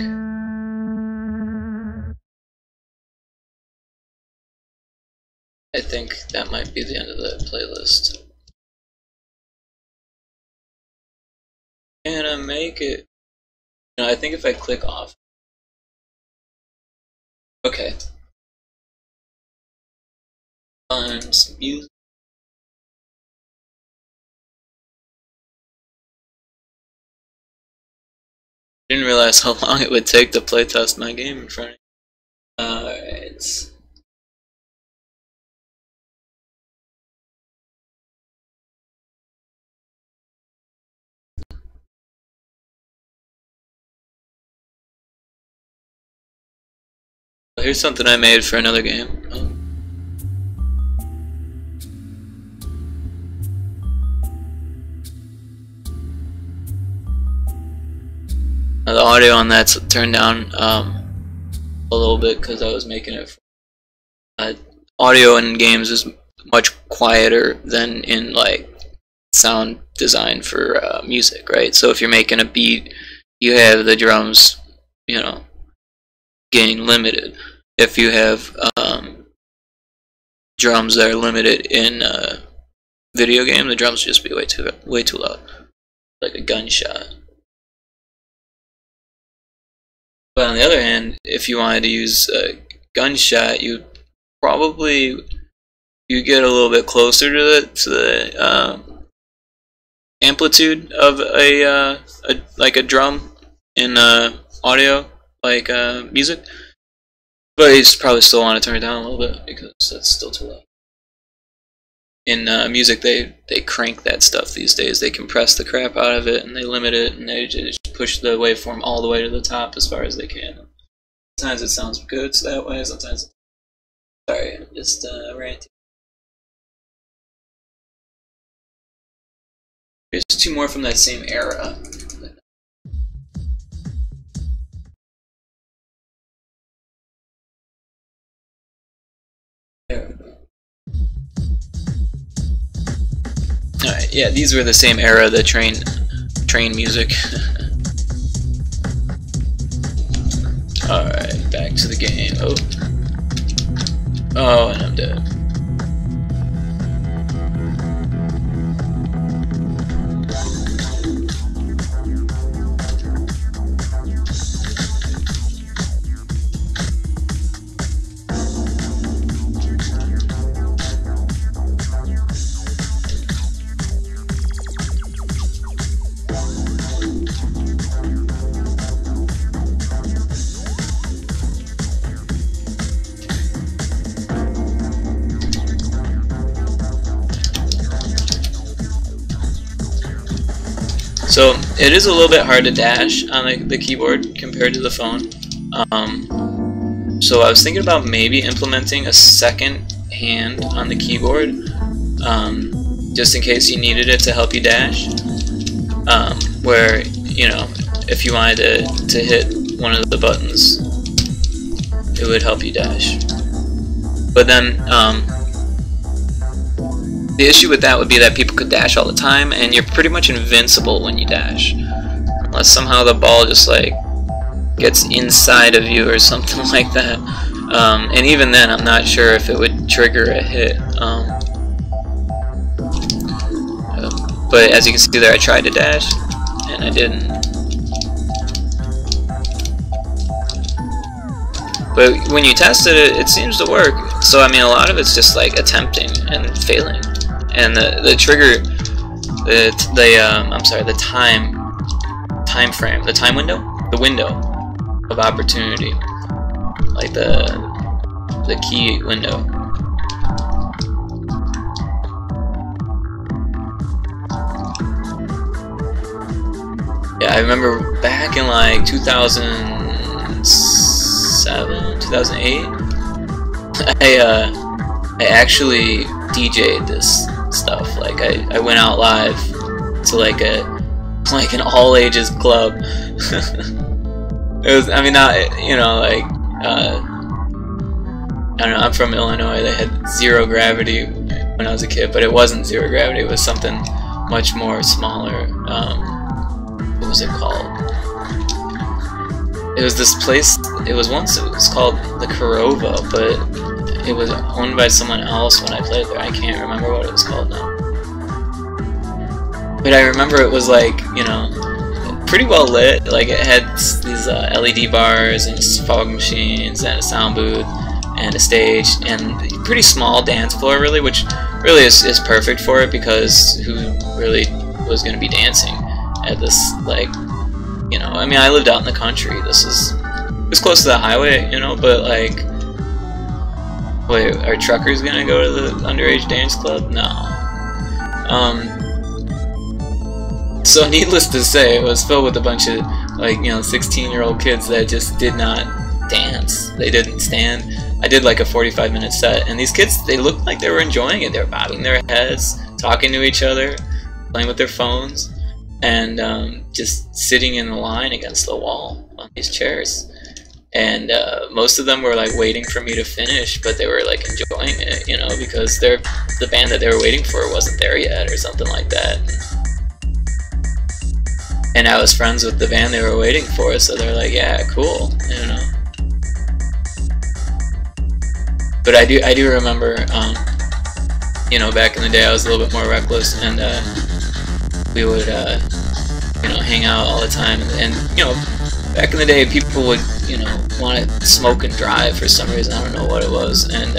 I think that might be the end of the playlist. Can I make it? No, I think if I click off. Okay. Find some music. Didn't realize how long it would take to playtest my game in front of me. Alright. Here's something I made for another game. Now the audio on that's turned down a little bit because I was making it. Audio in games is much quieter than in like sound design for music, right? So if you're making a beat, you have the drums, you know, getting limited. If you have drums that are limited in a video game, the drums just be way too loud, like a gunshot. But on the other hand, if you wanted to use a gunshot, you get a little bit closer to the amplitude of like a drum in audio, like music. But you probably still want to turn it down a little bit because that's still too loud. In music, they crank that stuff these days. They compress the crap out of it and they limit it and they just push the waveform all the way to the top as far as they can. Sometimes it sounds good that way. Sometimes, sorry, I'm just ranting. Here's 2 more from that same era. Alright, yeah, these were the same era, the train music. Alright, back to the game. Oh, and I'm dead. So it is a little bit hard to dash on the keyboard compared to the phone. So I was thinking about maybe implementing a second hand on the keyboard, just in case you needed it to help you dash. where, you know, if you wanted to hit one of the buttons, it would help you dash. But then the issue with that would be that people could dash all the time, and you're pretty much invincible when you dash, unless somehow the ball just like gets inside of you or something like that. And even then, I'm not sure if it would trigger a hit. But as you can see there, I tried to dash, and I didn't. But when you tested it, it seems to work. So I mean, a lot of it's just like attempting and failing. And the trigger, I'm sorry, the time frame, the time window, the window of opportunity, like the key window. Yeah, I remember back in like 2007, 2008, I actually DJ'd this stuff. Like I went out live to like an all ages club. It was, I mean, not, you know, like I don't know, I'm from Illinois. They had zero gravity when I was a kid, but it wasn't zero gravity. It was something much more smaller. What was it called? It was this place. It was called the Corova, but it was owned by someone else when I played there. I can't remember what it was called now. But I remember it was like, you know, pretty well lit. Like it had these LED bars and fog machines and a sound booth and a stage and pretty small dance floor, really, which really is perfect for it, because who really was going to be dancing at this, like, you know, I mean, I lived out in the country. It was close to the highway, you know, but like, wait, are truckers gonna go to the underage dance club? No. So needless to say, it was filled with a bunch of, like, you know, 16-year-old kids that just did not dance. They didn't stand. I did like a 45-minute set, and these kids, they looked like they were enjoying it. They were bobbing their heads, talking to each other, playing with their phones, and just sitting in a line against the wall on these chairs. And most of them were like waiting for me to finish, but they were like enjoying it, you know, because the band that they were waiting for wasn't there yet or something like that. And I was friends with the band they were waiting for, so they're like, yeah, cool, you know. But I do remember, you know, back in the day I was a little bit more reckless, and we would, you know, hang out all the time, and you know, back in the day people would, you know, want to smoke and drive for some reason. I don't know what it was, and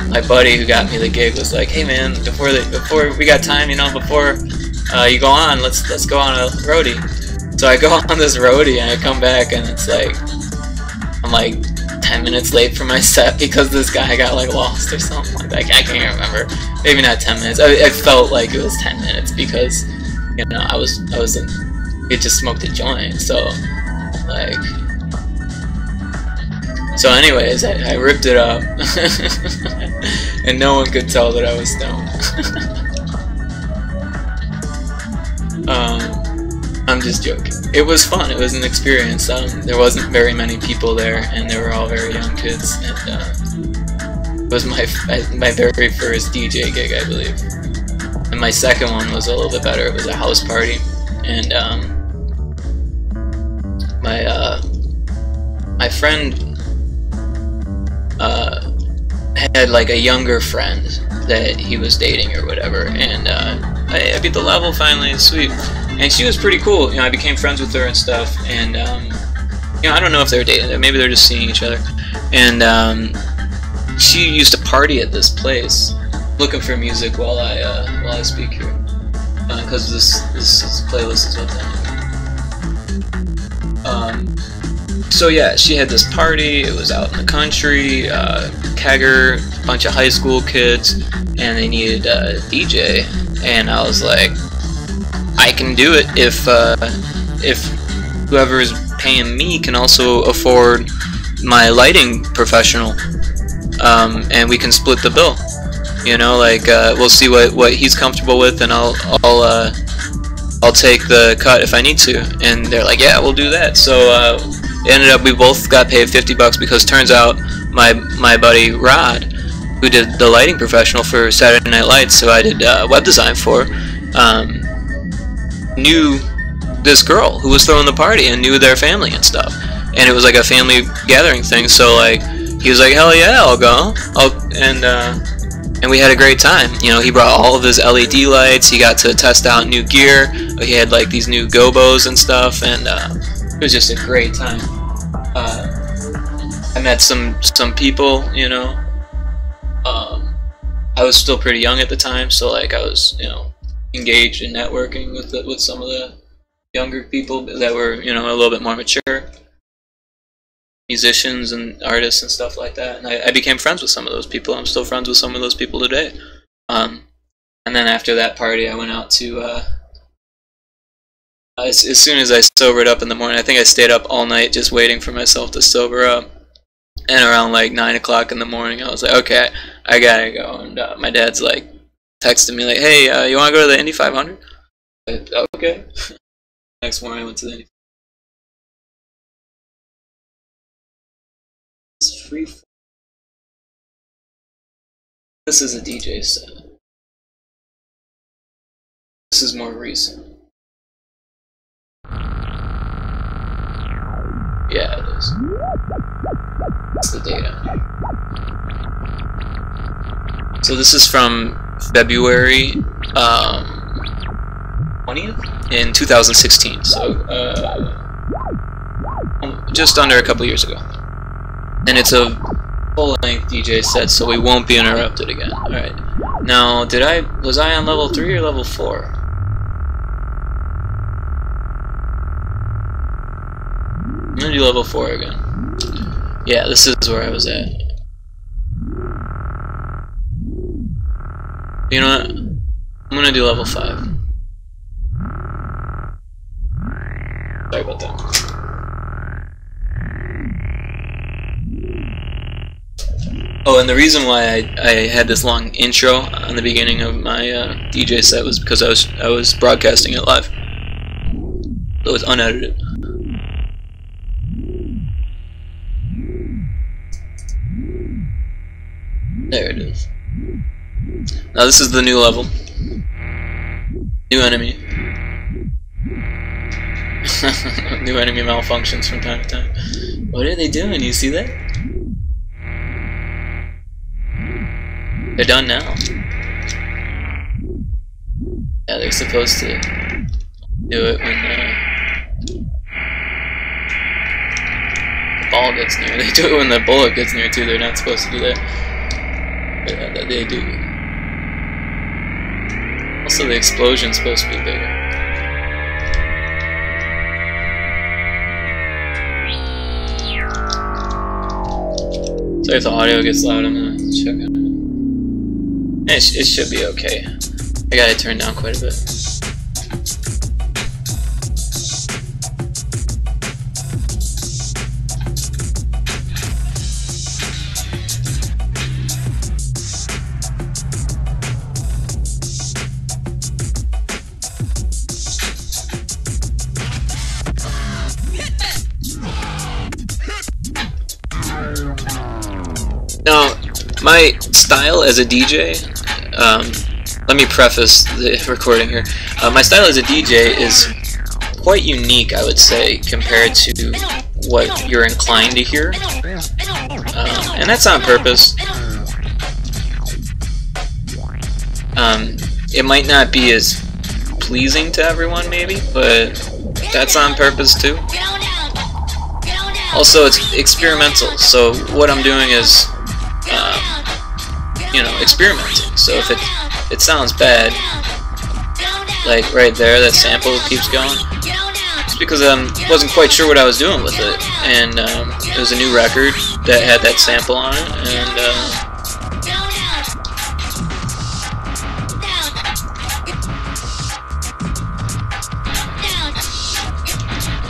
my buddy who got me the gig was like, hey man, before we got time, you know, before you go on, let's go on a roadie. So I go on this roadie and I come back and it's like, I'm like 10 minutes late for my set because this guy got like lost or something like that. I can't remember. Maybe not 10 minutes. I felt like it was 10 minutes because, you know, I wasn't, it just smoked a joint, so like, so anyways, I ripped it up and no one could tell that I was stoned. I'm just joking. It was fun. It was an experience. There wasn't very many people there, and they were all very young kids. And it was my very first DJ gig, I believe. And my second one was a little bit better. It was a house party, and my friend had like a younger friend that he was dating or whatever, and I beat the level finally. Sweet. And she was pretty cool. You know, I became friends with her and stuff, and you know, I don't know if they were dating, maybe they're just seeing each other. And she used to party at this place, looking for music while I speak here, because this playlist is what's ending. So yeah, she had this party. It was out in the country, kegger, bunch of high school kids, and they needed a DJ. And I was like, I can do it if whoever is paying me can also afford my lighting professional, and we can split the bill. You know, like we'll see what he's comfortable with, and I'll I'll take the cut if I need to. And they're like, yeah, we'll do that. So it ended up we both got paid $50 because turns out my buddy Rod, who did the lighting professional for Saturday Night Lights, so I did web design for, knew this girl who was throwing the party and knew their family and stuff. And it was like a family gathering thing, so like he was like, hell yeah, I'll go. And we had a great time. You know, he brought all of his LED lights, he got to test out new gear, he had like these new gobos and stuff, and it was just a great time. I met some people, you know. I was still pretty young at the time, so like I was, you know, engaged in networking with some of the younger people that were, you know, a little bit more mature, musicians and artists and stuff like that. And I became friends with some of those people. I'm still friends with some of those people today. And then after that party, I went out to as soon as I sobered up in the morning. I think I stayed up all night just waiting for myself to sober up. And around like 9 o'clock in the morning, I was like, okay, I gotta go. And my dad's like texting me like, hey, you want to go to the Indy 500? I said, okay. Next morning, I went to the Indy. It's free. This is a DJ set. This is more recent. Yeah, it is. That's the date on here. So this is from February 20th in 2016. So just under a couple years ago. And it's a full-length DJ set, so we won't be interrupted again. All right. Now, was I on level 3 or level 4? I'm gonna do level 4 again. Yeah, this is where I was at. You know what? I'm gonna do level 5. Sorry about that. Oh, and the reason why I had this long intro on the beginning of my DJ set was because I was broadcasting it live. It was unedited. There it is. Now this is the new level. New enemy. New enemy malfunctions from time to time. What are they doing? You see that? They're done now. Yeah, they're supposed to do it when the ball gets near. They do it when the bullet gets near too. They're not supposed to do that. But they do. Also, the explosion's supposed to be bigger. So if the audio gets loud, I'm gonna check it. It should be okay. I got it turned down quite a bit. Now, my style as a DJ, let me preface the recording here. My style as a DJ is quite unique, I would say, compared to what you're inclined to hear. And that's on purpose. It might not be as pleasing to everyone, maybe, but that's on purpose too. Also, it's experimental, so what I'm doing is you know, experimenting. So if it sounds bad, like right there, that sample keeps going, it's because I wasn't quite sure what I was doing with it, and it was a new record that had that sample on it, and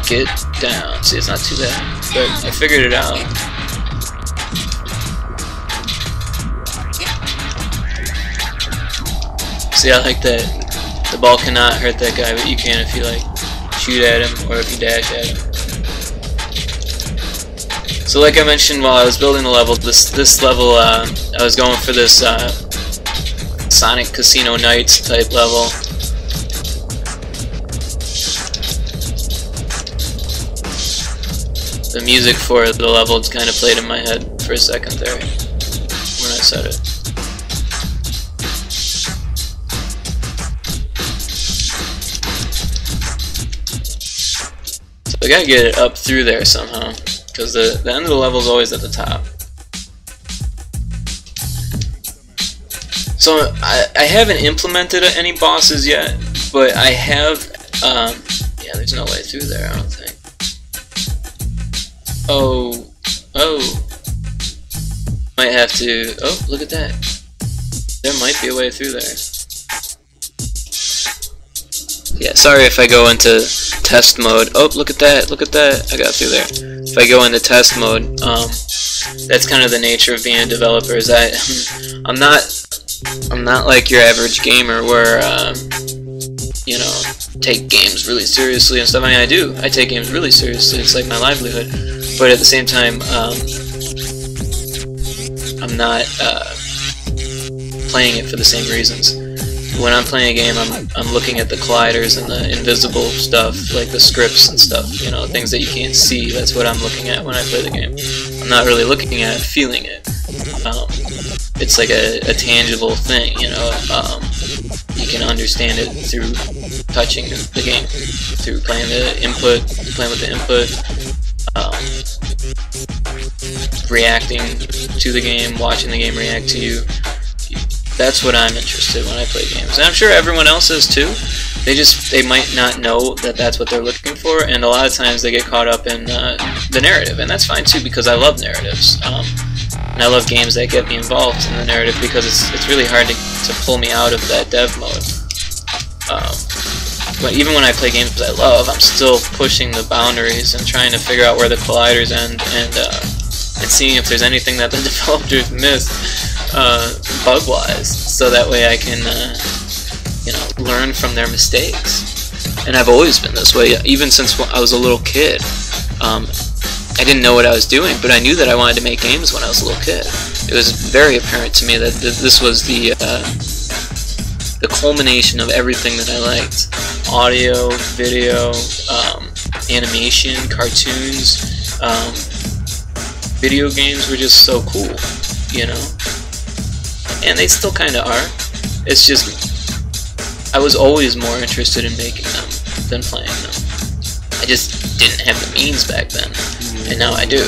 get down. See, it's not too bad, but I figured it out. See, I like that The ball cannot hurt that guy, but you can if you like shoot at him or if you dash at him. So like I mentioned while I was building the level, this level I was going for this Sonic Casino Nights type level. The music for the level kind of played in my head for a second there when I said it. So I gotta get it up through there somehow, because the end of the level is always at the top. So I haven't implemented any bosses yet, but I have, yeah, there's no way through there, I don't think. Oh, might have to, oh, look at that. There might be a way through there. Yeah, sorry if I go into test mode. Oh, look at that, I got through there. If I go into test mode, that's kind of the nature of being a developer, is I'm not like your average gamer where, you know, take games really seriously and stuff. I mean, I do. I take games really seriously. It's like my livelihood. But at the same time, I'm not playing it for the same reasons. When I'm playing a game, I'm looking at the colliders and the invisible stuff, like the scripts and stuff, you know, things that you can't see. That's what I'm looking at when I play the game. I'm not really looking at it, feeling it. It's like a tangible thing, you know. You can understand it through touching the game, through playing the input, playing with the input, reacting to the game, watching the game react to you. That's what I'm interested in when I play games, and I'm sure everyone else is too. They might not know that that's what they're looking for, and a lot of times they get caught up in the narrative, and that's fine too, because I love narratives. And I love games that get me involved in the narrative, because it's really hard to pull me out of that dev mode. But even when I play games I love, I'm still pushing the boundaries and trying to figure out where the colliders end, and seeing if there's anything that the developers missed bug-wise, so that way I can you know, learn from their mistakes. And I've always been this way, even since I was a little kid. I didn't know what I was doing, but I knew that I wanted to make games when I was a little kid. It was very apparent to me that this was the culmination of everything that I liked. Audio, video, animation, cartoons, video games were just so cool, you know? And they still kind of are. It's just, I was always more interested in making them than playing them. I just didn't have the means back then, and now I do.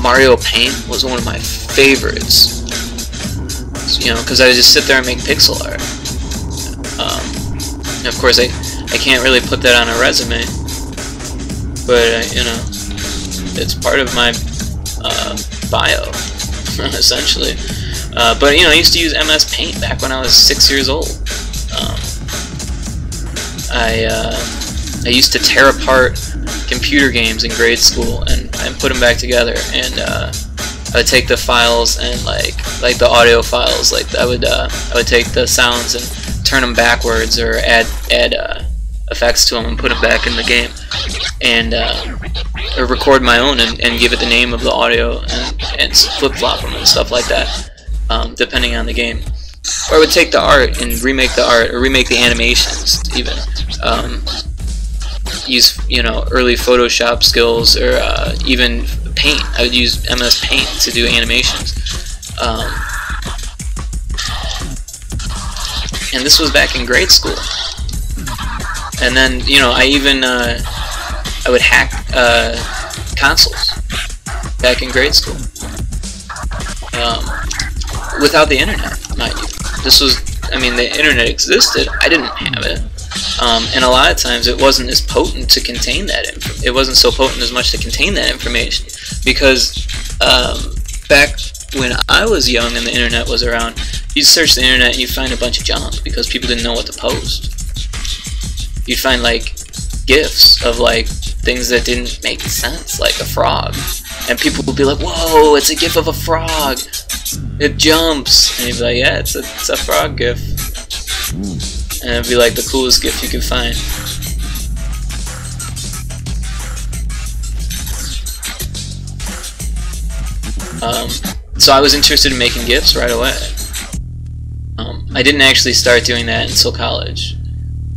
Mario Paint was one of my favorites, you know, because I would just sit there and make pixel art. And of course, I can't really put that on a resume, but you know, it's part of my bio, essentially. But you know, I used to use MS Paint back when I was 6 years old. I used to tear apart computer games in grade school and put them back together, and I would take the files and like the audio files, like I would take the sounds and turn them backwards, or add effects to them and put them back in the game, and or record my own and give it the name of the audio and flip-flop them and stuff like that, depending on the game. Or I would take the art and remake the art, or remake the animations even. Use, you know, early Photoshop skills, or even Paint. I would use MS Paint to do animations. And this was back in grade school. And then, you know, I even I would hack consoles back in grade school. Without the internet, mind you. This was, I mean, the internet existed, I didn't have it. And a lot of times it wasn't as potent to contain that it wasn't so potent as much to contain that information, because back when I was young and the internet was around, you'd search the internet and you'd find a bunch of junk because people didn't know what to post. You'd find like GIFs of like things that didn't make sense, like a frog, and people would be like, "Whoa, it's a GIF of a frog! It jumps!" And you'd be like, "Yeah, it's a frog GIF." And it'd be like the coolest gift you could find. So I was interested in making GIFs right away. I didn't actually start doing that until college.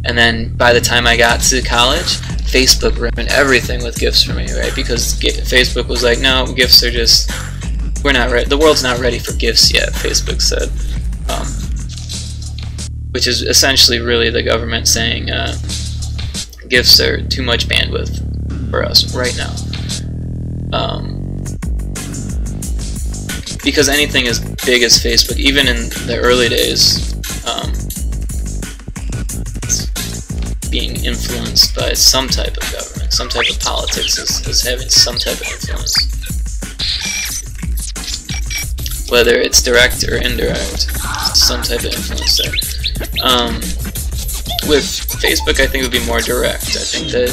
And then by the time I got to college, Facebook ruined everything with GIFs for me, right? Because Facebook was like, no, GIFs are just, we're not ready. The world's not ready for GIFs yet, Facebook said. Which is essentially really the government saying GIFs are too much bandwidth for us right now. Because anything as big as Facebook, even in the early days, being influenced by some type of government, some type of politics is having some type of influence. Whether it's direct or indirect, some type of influence there. With Facebook, I think it would be more direct. I think that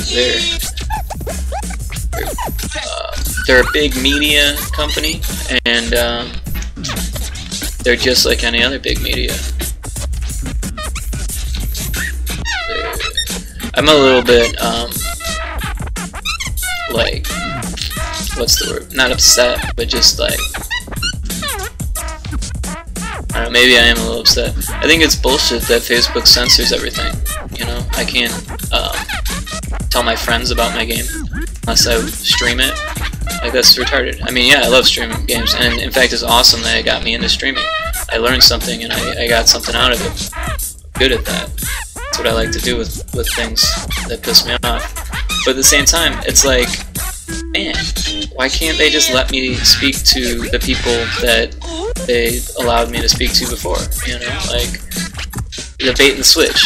they're a big media company, and they're just like any other big media. I'm a little bit, like, what's the word? Not upset, but just like, I don't know, maybe I am a little upset. I think it's bullshit that Facebook censors everything. You know, I can't tell my friends about my game unless I stream it. Like, that's retarded. I mean, yeah, I love streaming games, and in fact, it's awesome that it got me into streaming. I learned something, and I got something out of it. I'm good at that. That's what I like to do with things that piss me off. But at the same time, it's like, man, why can't they just let me speak to the people that they allowed me to speak to before? You know, like, the bait and switch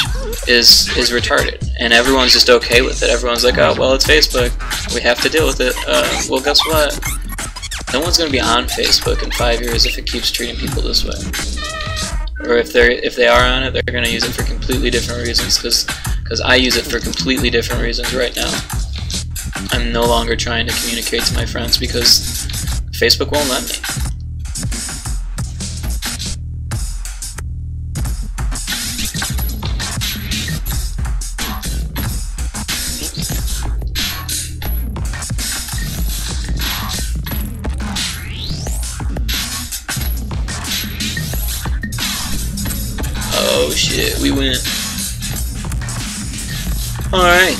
is retarded, and everyone's just okay with it. Everyone's like, oh, well, it's Facebook, we have to deal with it. Well, guess what? No one's gonna be on Facebook in 5 years if it keeps treating people this way. Or if they are on it, they're gonna use it for completely different reasons. Because I use it for completely different reasons right now. I'm no longer trying to communicate to my friends because Facebook won't let me. Oh shit, we win. Alright.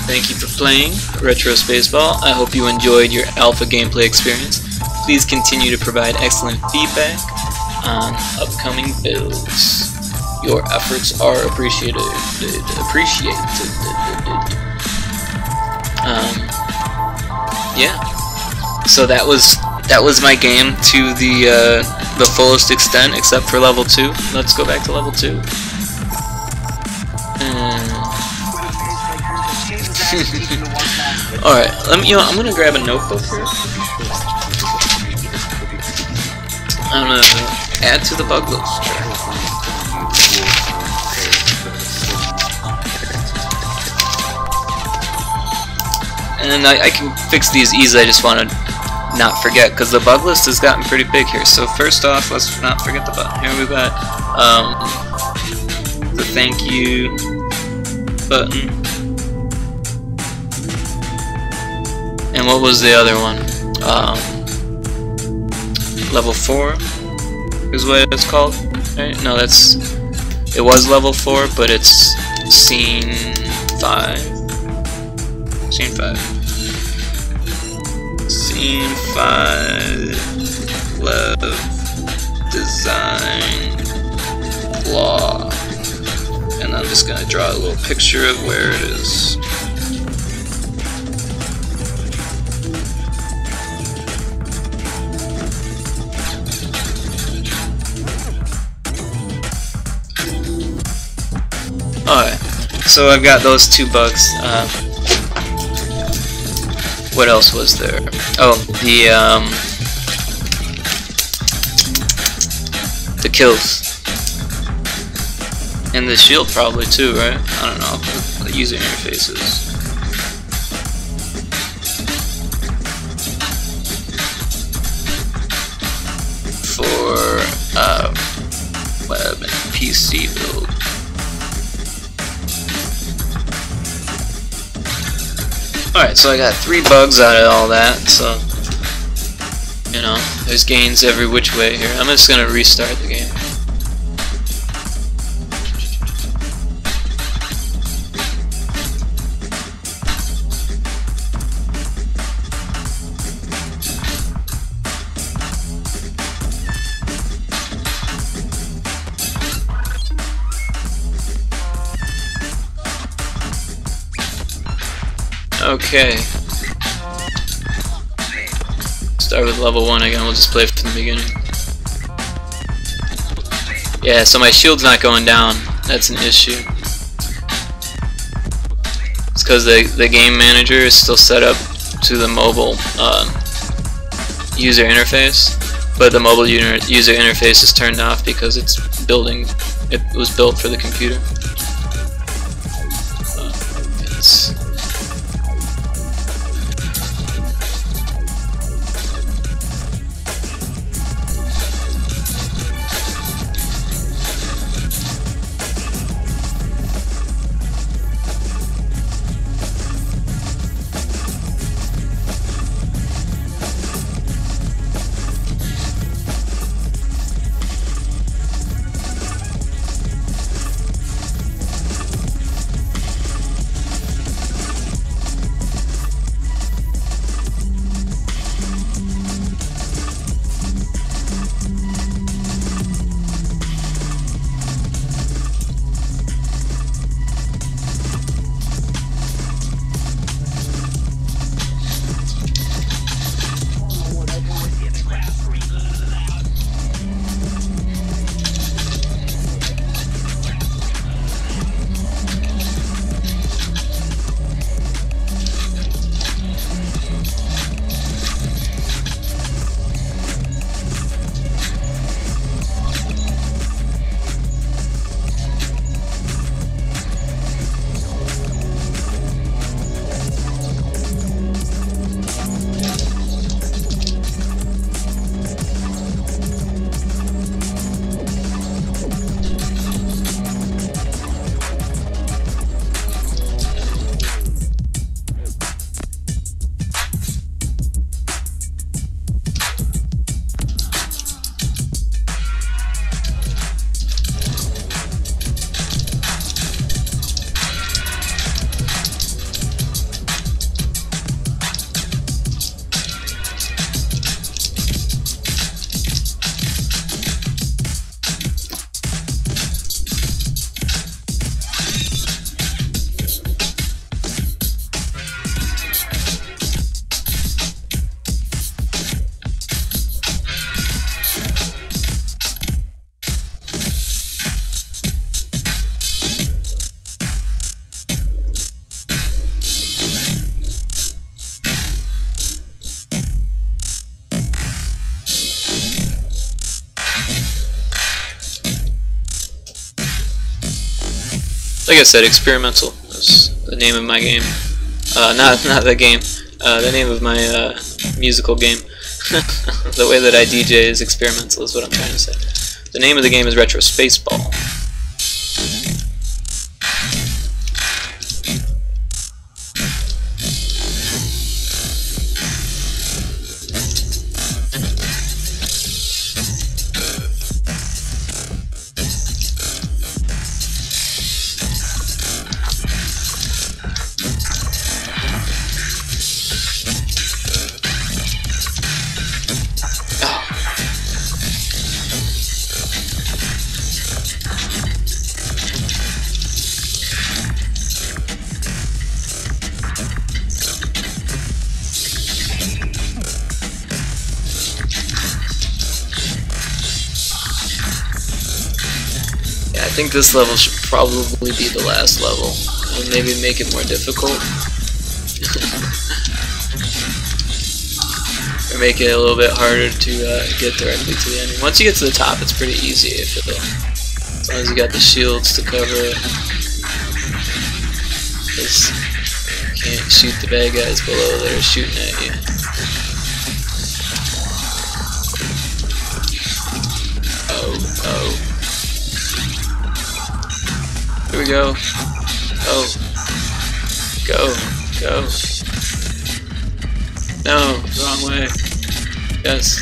Thank you for playing Retro Spaceball. I hope you enjoyed your alpha gameplay experience. Please continue to provide excellent feedback on upcoming builds. Your efforts are appreciated. Yeah. So that was my game to the fullest extent, except for level 2. Let's go back to level 2. Alright, I'm gonna grab a notebook here. I'm gonna add to the bug list. And I can fix these easy. I just want to not forget, because the bug list has gotten pretty big here. So first off, let's not forget the button. Here we've got the thank you button. And what was the other one? Level 4 is what it's called, right? No, it was level 4, but it's scene 5. Scene 5. Scene 5. Love. Design. Law. And I'm just gonna draw a little picture of where it is. Alright, so I've got those 2 bugs. What else was there? Oh, the kills. And the shield probably too, right? I don't know, the user interfaces. For web and PC build. Alright, so I got 3 bugs out of all that, so, you know, there's gains every which way here. I'm just gonna restart the game. Okay. Start with level 1 again, we'll just play from the beginning. Yeah, so my shield's not going down. That's an issue. It's because the game manager is still set up to the mobile user interface, but the mobile user interface is turned off because it was built for the computer. Like I said, experimental is the name of my game. Not the game. The name of my musical game. The way that I DJ is experimental, is what I'm trying to say. The name of the game is Retro Spaceball. I think this level should probably be the last level, and maybe make it more difficult. Or make it a little bit harder to get directly to the enemy. Once you get to the top, it's pretty easy, I feel. As long as you got the shields to cover it. Because you can't shoot the bad guys below that are shooting at you. Oh. Here we go. Oh. Go. No, wrong way. Yes.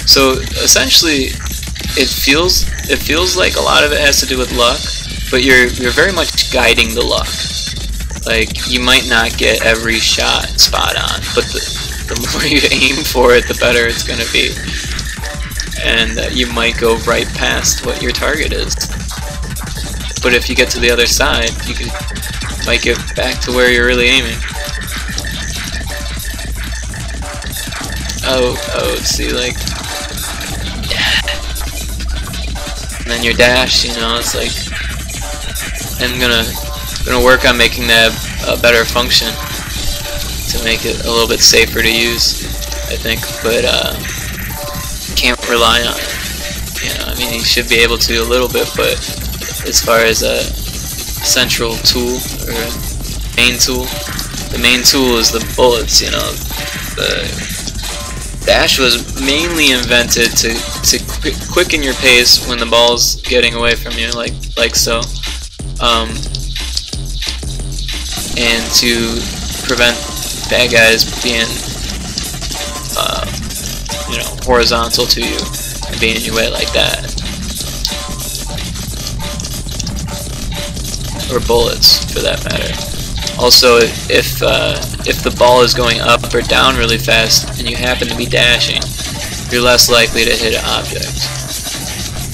So essentially, it feels like a lot of it has to do with luck, but you're very much guiding the luck. Like, you might not get every shot spot on, but the more you aim for it, the better it's gonna be. And you might go right past what your target is. But if you get to the other side, you might get back to where you're really aiming. Oh, see, like, and then your dash, you know, it's like, I'm gonna work on making that a better function to make it a little bit safer to use, I think, but can't rely on it. You know, I mean, you should be able to a little bit, but as far as a central tool or main tool, the main tool is the bullets. You know, the dash was mainly invented to quicken your pace when the ball's getting away from you, like so, and to prevent bad guys being, you know, horizontal to you and being in your way like that, or bullets for that matter. Also, if the ball is going up or down really fast and you happen to be dashing, you're less likely to hit an object.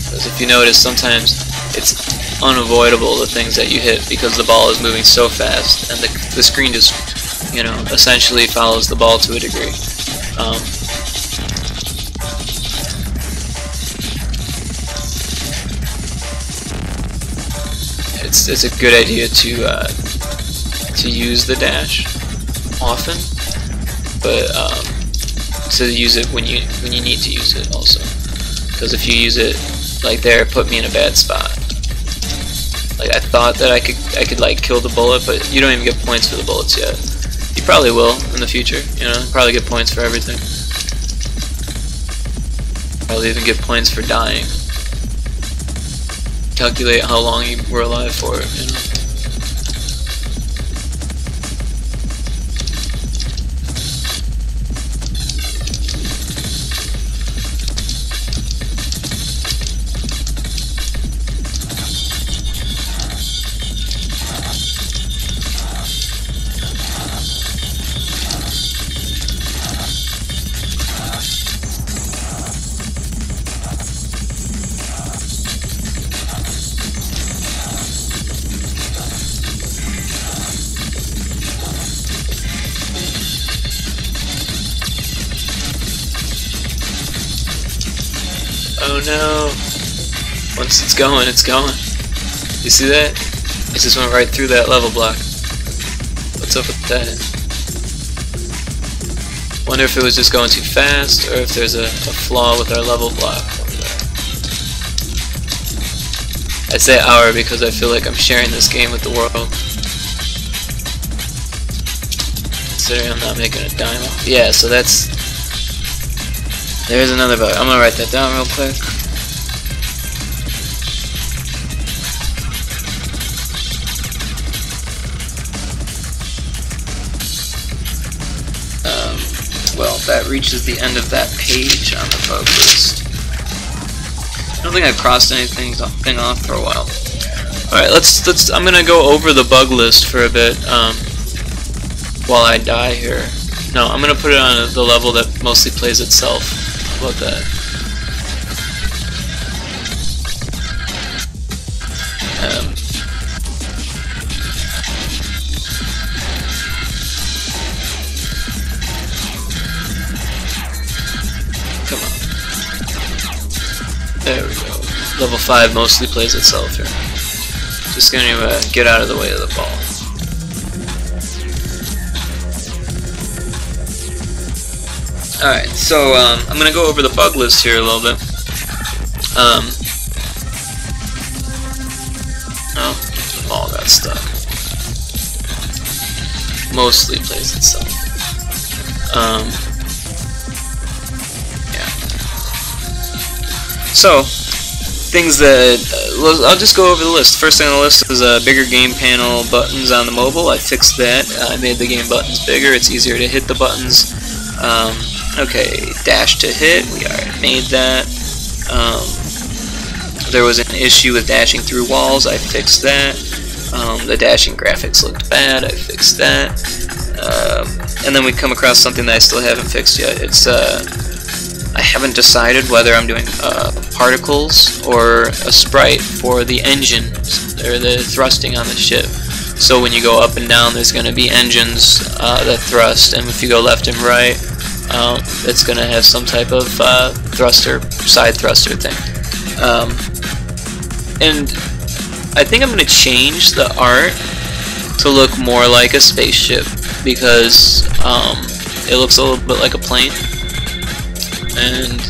Because if you notice, sometimes it's unavoidable the things that you hit because the ball is moving so fast, and the screen just, you know, essentially follows the ball to a degree. It's a good idea to use the dash often, but to use it when you need to use it also. Because if you use it like there, it put me in a bad spot. Like, I thought that I could like kill the bullet, but you don't even get points for the bullets yet. You probably will in the future, you know, probably get points for everything. Probably even get points for dying. Calculate how long you were alive for, you know. Oh no! Once it's going, it's going. You see that? It just went right through that level block. What's up with that? Wonder if it was just going too fast, or if there's a flaw with our level block over there. I say our because I feel like I'm sharing this game with the world. Considering I'm not making a dime off. Yeah, so that's... There's another bug. I'm gonna write that down real quick. Well, that reaches the end of that page on the bug list. I don't think I've crossed anything off for a while. Alright, let's I'm gonna go over the bug list for a bit, while I die here. No, I'm gonna put it on the level that mostly plays itself. How about that? Come on. There we go. Level 5 mostly plays itself here. Just gonna get out of the way of the ball. Alright, so I'm gonna go over the bug list here a little bit. Oh, the ball got stuck. Mostly plays itself. Yeah. So, things that I'll just go over the list. First thing on the list is bigger game panel buttons on the mobile. I fixed that. I made the game buttons bigger. It's easier to hit the buttons. Okay, dash to hit. We already made that. There was an issue with dashing through walls. I fixed that. The dashing graphics looked bad. I fixed that. And then we come across something that I still haven't fixed yet. It's I haven't decided whether I'm doing particles or a sprite for the engines or the thrusting on the ship. So when you go up and down, there's going to be engines that thrust, and if you go left and right, it's going to have some type of thruster, side thruster thing. And I think I'm going to change the art to look more like a spaceship, because it looks a little bit like a plane. And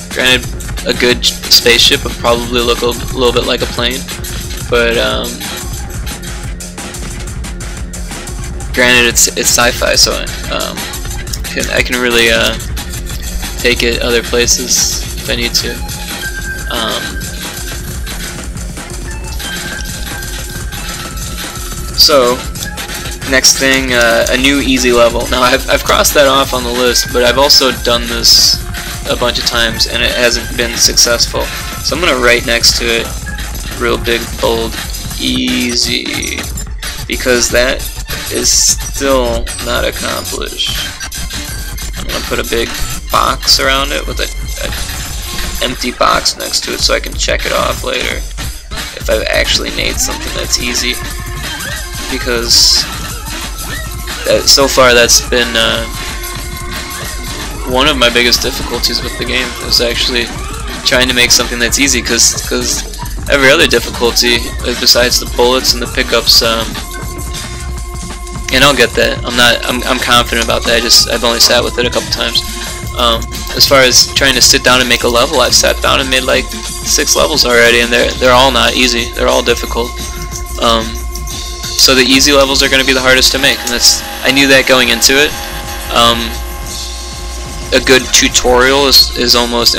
granted, a good spaceship would probably look a little bit like a plane, but granted, it's sci-fi, so I can really take it other places if I need to. So next thing, a new easy level. Now I've crossed that off on the list, but I've also done this a bunch of times and it hasn't been successful. So I'm gonna write next to it, real big, bold, easy, because that is still not accomplished. I'm gonna put a big box around it with an empty box next to it so I can check it off later if I've actually made something that's easy, because so far that's been one of my biggest difficulties with the game, is actually trying to make something that's easy, because every other difficulty besides the bullets and the pickups, and I'll get that. I'm confident about that. I've only sat with it a couple times. As far as trying to sit down and make a level, I've sat down and made like 6 levels already, and they're all not easy. They're all difficult. So the easy levels are going to be the hardest to make, and I knew that going into it. A good tutorial is almost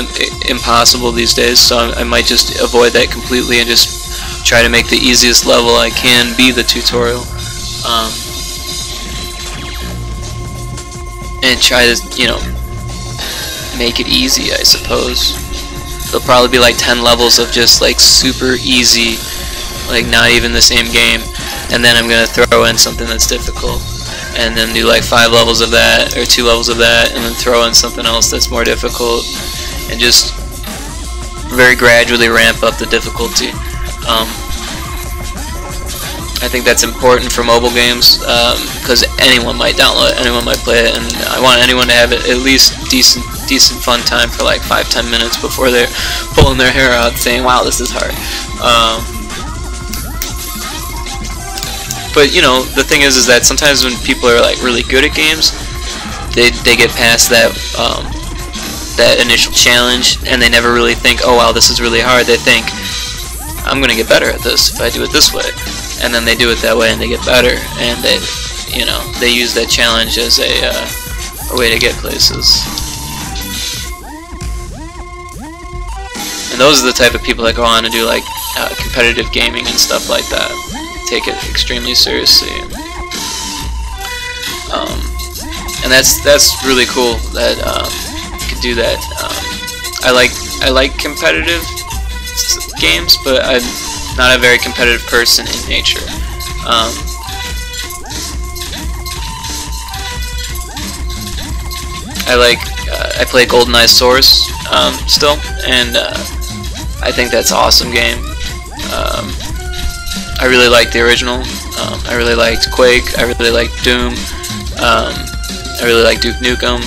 impossible these days, so I might just avoid that completely and just try to make the easiest level I can be the tutorial, and try to, make it easy, I suppose. There'll probably be like 10 levels of just like super easy, like not even the same game, and then I'm gonna throw in something that's difficult, and then do like 5 levels of that, or 2 levels of that, and then throw in something else that's more difficult, and just very gradually ramp up the difficulty. I think that's important for mobile games, because anyone might download it, anyone might play it, and I want anyone to have at least decent fun time for like 5-10 minutes before they're pulling their hair out saying, wow, this is hard. But the thing is that sometimes when people are like really good at games, they get past that that initial challenge, and they never really think, oh wow, this is really hard. They think, I'm gonna get better at this if I do it this way, and then they do it that way and they get better, and they use that challenge as a way to get places. And those are the type of people that go on to do like competitive gaming and stuff like that. Take it extremely seriously, and that's really cool that you can do that. I like competitive games, but I'm not a very competitive person in nature. I play GoldenEye Source still, and I think that's an awesome game. I really liked the original. I really liked Quake. I really liked Doom. I really liked Duke Nukem.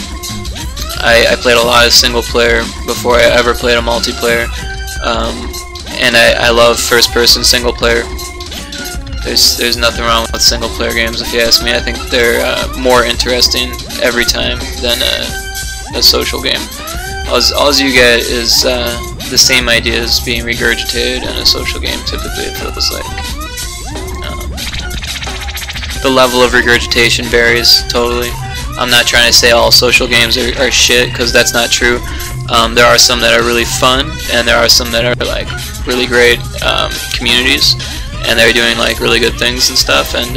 I played a lot of single player before I ever played a multiplayer, and I love first-person single player. There's nothing wrong with single player games, if you ask me. I think they're more interesting every time than a social game. All you get is the same ideas being regurgitated in a social game. Typically, it feels like. The level of regurgitation varies totally. I'm not trying to say all social games are shit, because that's not true. There are some that are really fun, and there are some that are like really great communities, and they're doing like really good things and stuff. And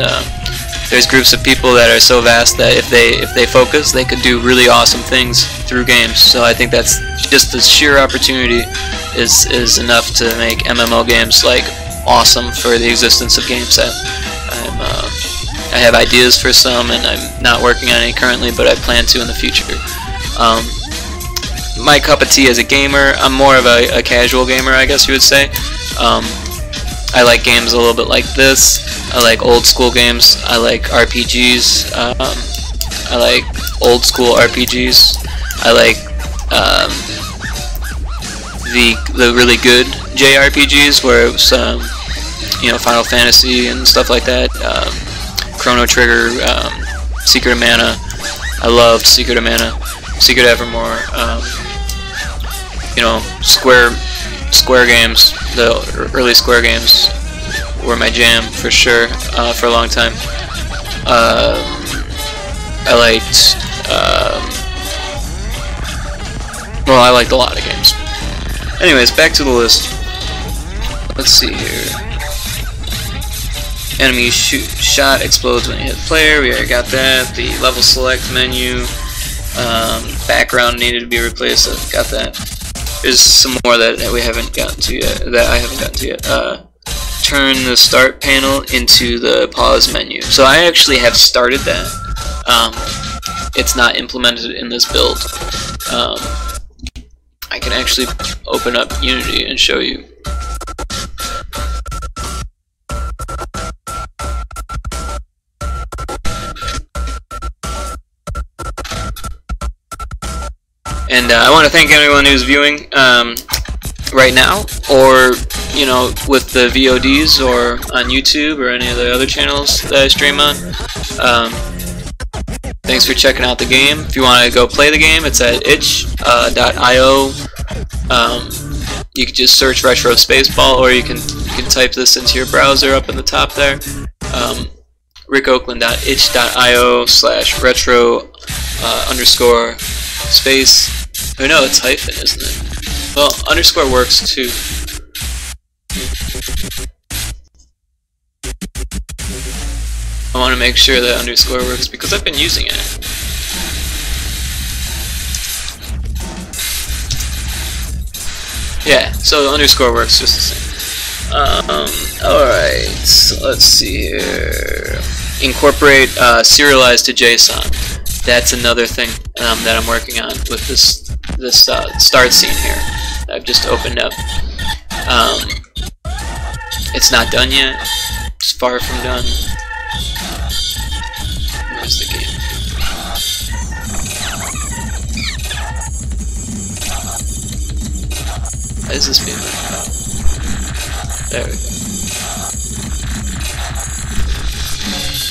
there's groups of people that are so vast that if they focus, they could do really awesome things through games. So I think that's just the sheer opportunity is enough to make MMO games like awesome for the existence of GameSet. I have ideas for some, and I'm not working on any currently, but I plan to in the future. My cup of tea as a gamer, I'm more of a casual gamer, I guess you would say. I like games a little bit like this. I like old school games. I like RPGs. I like old school RPGs. I like the really good JRPGs where it was you know, Final Fantasy and stuff like that. Chrono Trigger, Secret of Mana. I loved Secret of Mana, Secret Evermore. You know, Square games, the early Square games were my jam for sure, for a long time. I liked, well, I liked a lot of games. Anyways, back to the list. Let's see here. Enemy shot explodes when you hit player. We already got that. The level select menu. Background needed to be replaced. I've got that. There's some more that we haven't gotten to yet. That I haven't gotten to yet. Turn the start panel into the pause menu. So I actually have started that. It's not implemented in this build. I can actually open up Unity and show you. And I want to thank everyone who's viewing right now, or you know, with the VODs, or on YouTube, or any of the other channels that I stream on. Thanks for checking out the game. If you want to go play the game, it's at itch.io. You can just search Retro Spaceball, or you can type this into your browser up in the top there. rickoakland.itch.io/retro_space. Oh no, it's hyphen, isn't it? Well, underscore works too. I want to make sure that underscore works because I've been using it. Yeah, so underscore works just the same. Alright, so let's see here. Incorporate serialize to JSON. That's another thing that I'm working on with this start scene here that I've just opened up. It's not done yet. It's far from done. Where's the game? Why is this being like that? There we go.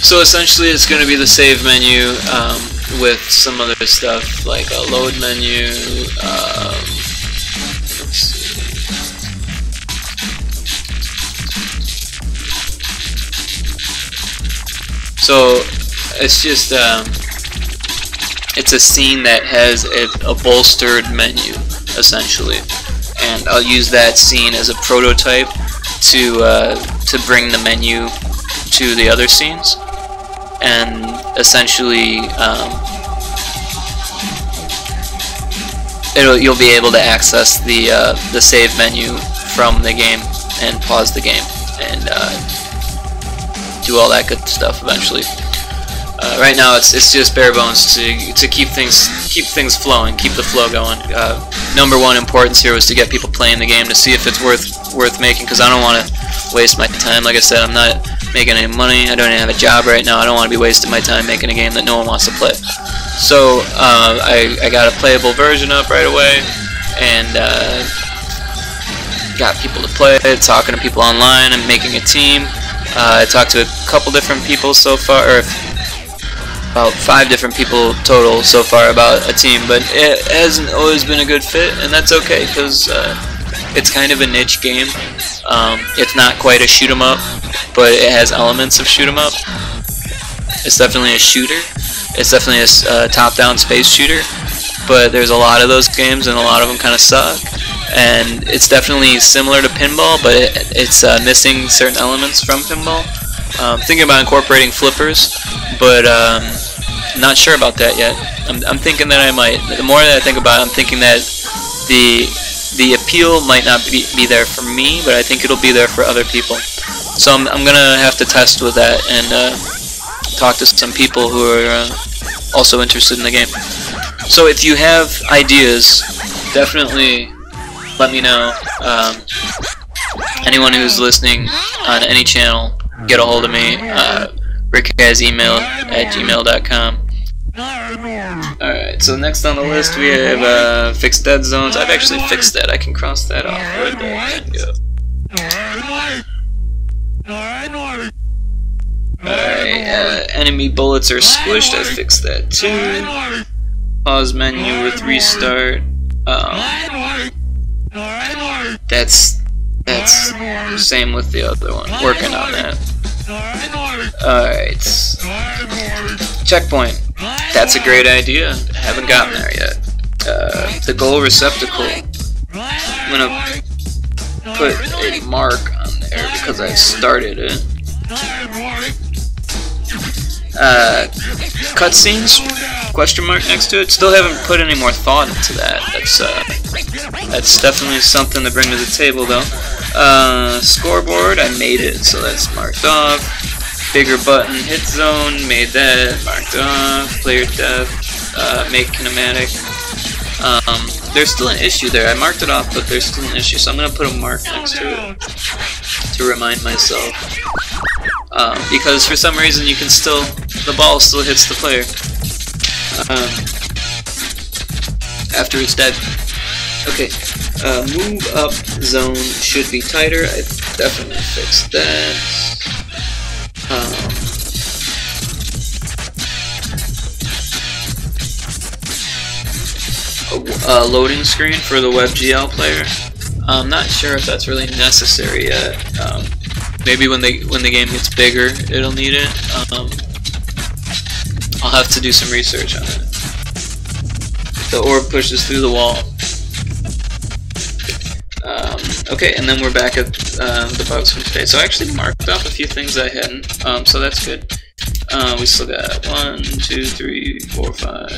So essentially it's going to be the save menu with some other stuff like a load menu. Let's see. So it's just it's a scene that has a bolstered menu essentially, and I'll use that scene as a prototype to bring the menu to the other scenes. And essentially, you'll be able to access the save menu from the game and pause the game and do all that good stuff eventually. Right now, it's just bare bones to keep things flowing, keep the flow going. Number one importance here was to get people playing the game to see if it's worth making, because I don't want to waste my time. Like I said, I'm not making any money. I don't even have a job right now. I don't want to be wasting my time making a game that no one wants to play. So I got a playable version up right away, and got people to play it, talking to people online, and making a team. I talked to a couple different people so far, or about 5 different people total so far about a team, but it hasn't always been a good fit, and that's okay, because it's kind of a niche game. It's not quite a shoot 'em up, but it has elements of shoot 'em up. It's definitely a shooter. It's definitely a top-down space shooter, but there's a lot of those games and a lot of them kind of suck. And it's definitely similar to pinball, but it's missing certain elements from pinball. Thinking about incorporating flippers, but not sure about that yet. I'm thinking that I might. The more that I think about it, I'm thinking that the appeal might not be there for me, but I think it'll be there for other people. So I'm gonna have to test with that and talk to some people who are also interested in the game. So if you have ideas, definitely let me know. Anyone who's listening on any channel, get a hold of me. Rick has email at gmail.com. Alright, so next on the list we have fixed dead zones. I've actually fixed that. I can cross that off right there and go. Alright, enemy bullets are squished. I fixed that too. Pause menu with restart. That's the same with the other one. Working on that. Alright. Checkpoint. That's a great idea. I haven't gotten there yet. The goal receptacle. I'm gonna put a mark on there because I started it. Cutscenes? Question mark next to it. Still haven't put any more thought into that. That's definitely something to bring to the table, though. Scoreboard, I made it, so that's marked off. Bigger button, hit zone, made that, marked off. Player death, make kinematic. There's still an issue there. I marked it off, but there's still an issue, so I'm gonna put a mark next to it to remind myself. Because for some reason you can still, the ball still hits the player after it's dead. Okay, move up zone should be tighter. I definitely fixed that. Loading screen for the WebGL player. I'm not sure if that's really necessary yet. Maybe when the game gets bigger, it'll need it. I'll have to do some research on it. The orb pushes through the wall. Okay, and then we're back at the bugs from today. So I actually marked off a few things I hadn't, so that's good. We still got 1, 2, 3, 4, 5,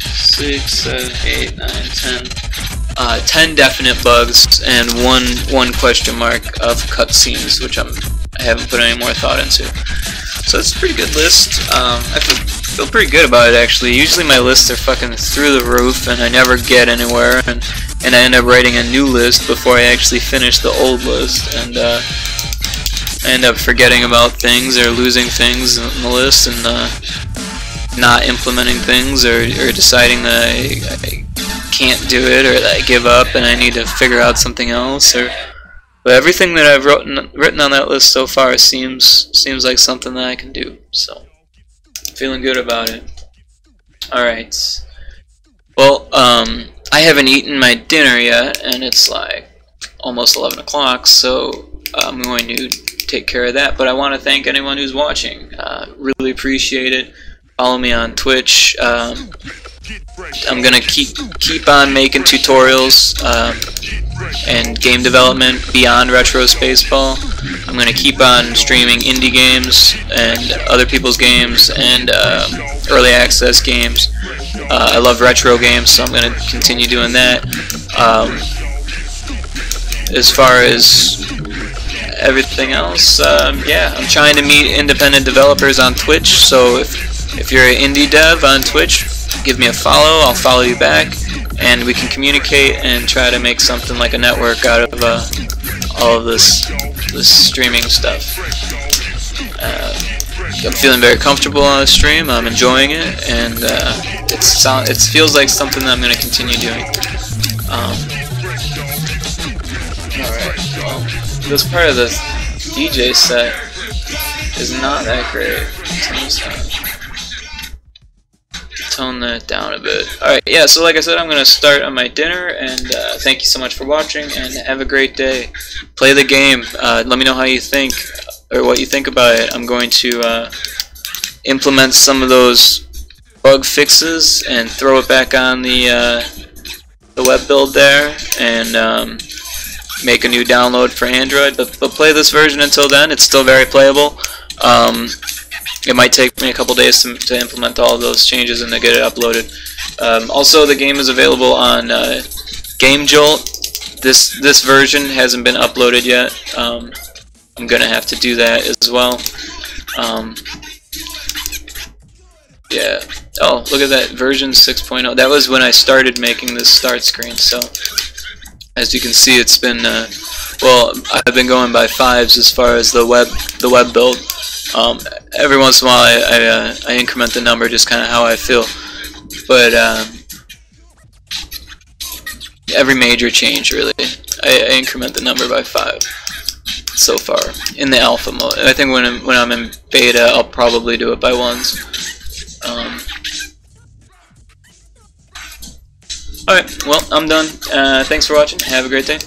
6, 7, 8, 9, 10. 10 definite bugs and one question mark of cutscenes, which I haven't put any more thought into. So that's a pretty good list. I feel pretty good about it, actually. Usually my lists are fucking through the roof and I never get anywhere, and I end up writing a new list before I actually finish the old list, and I end up forgetting about things or losing things in the list and not implementing things or deciding that I can't do it or that I give up and I need to figure out something else. But everything that I've written on that list so far seems like something that I can do. So feeling good about it. Alright. Well, I haven't eaten my dinner yet, and it's like almost 11 o'clock, so I'm going to take care of that. But I want to thank anyone who's watching. Really appreciate it. Follow me on Twitch. I'm gonna keep on making tutorials and game development beyond Retro Spaceball. I'm gonna keep on streaming indie games and other people's games and early access games. I love retro games, so I'm gonna continue doing that. As far as everything else, yeah, I'm trying to meet independent developers on Twitch. So if you're an indie dev on Twitch, give me a follow, I'll follow you back, and we can communicate and try to make something like a network out of all of this streaming stuff. I'm feeling very comfortable on the stream, I'm enjoying it, and it feels like something that I'm going to continue doing. Alright, well, this part of the DJ set is not that great. Tone that down a bit. Alright, yeah, so like I said, I'm going to start on my dinner, and thank you so much for watching, and have a great day. Play the game. Let me know how you think, or what you think about it. I'm going to implement some of those bug fixes and throw it back on the web build there, and make a new download for Android. But play this version until then. It's still very playable. It might take me a couple days to implement all of those changes and to get it uploaded. Also, the game is available on Gamejolt. This version hasn't been uploaded yet. I'm gonna have to do that as well. Yeah. Oh, look at that, version 6.0. That was when I started making this start screen. So, as you can see, it's been well, I've been going by 5s as far as the web build. Every once in a while, I increment the number just kind of how I feel. But every major change, really, I increment the number by 5 so far in the alpha mode. I think when I'm in beta, I'll probably do it by 1s. Alright, well, I'm done. Thanks for watching. Have a great day.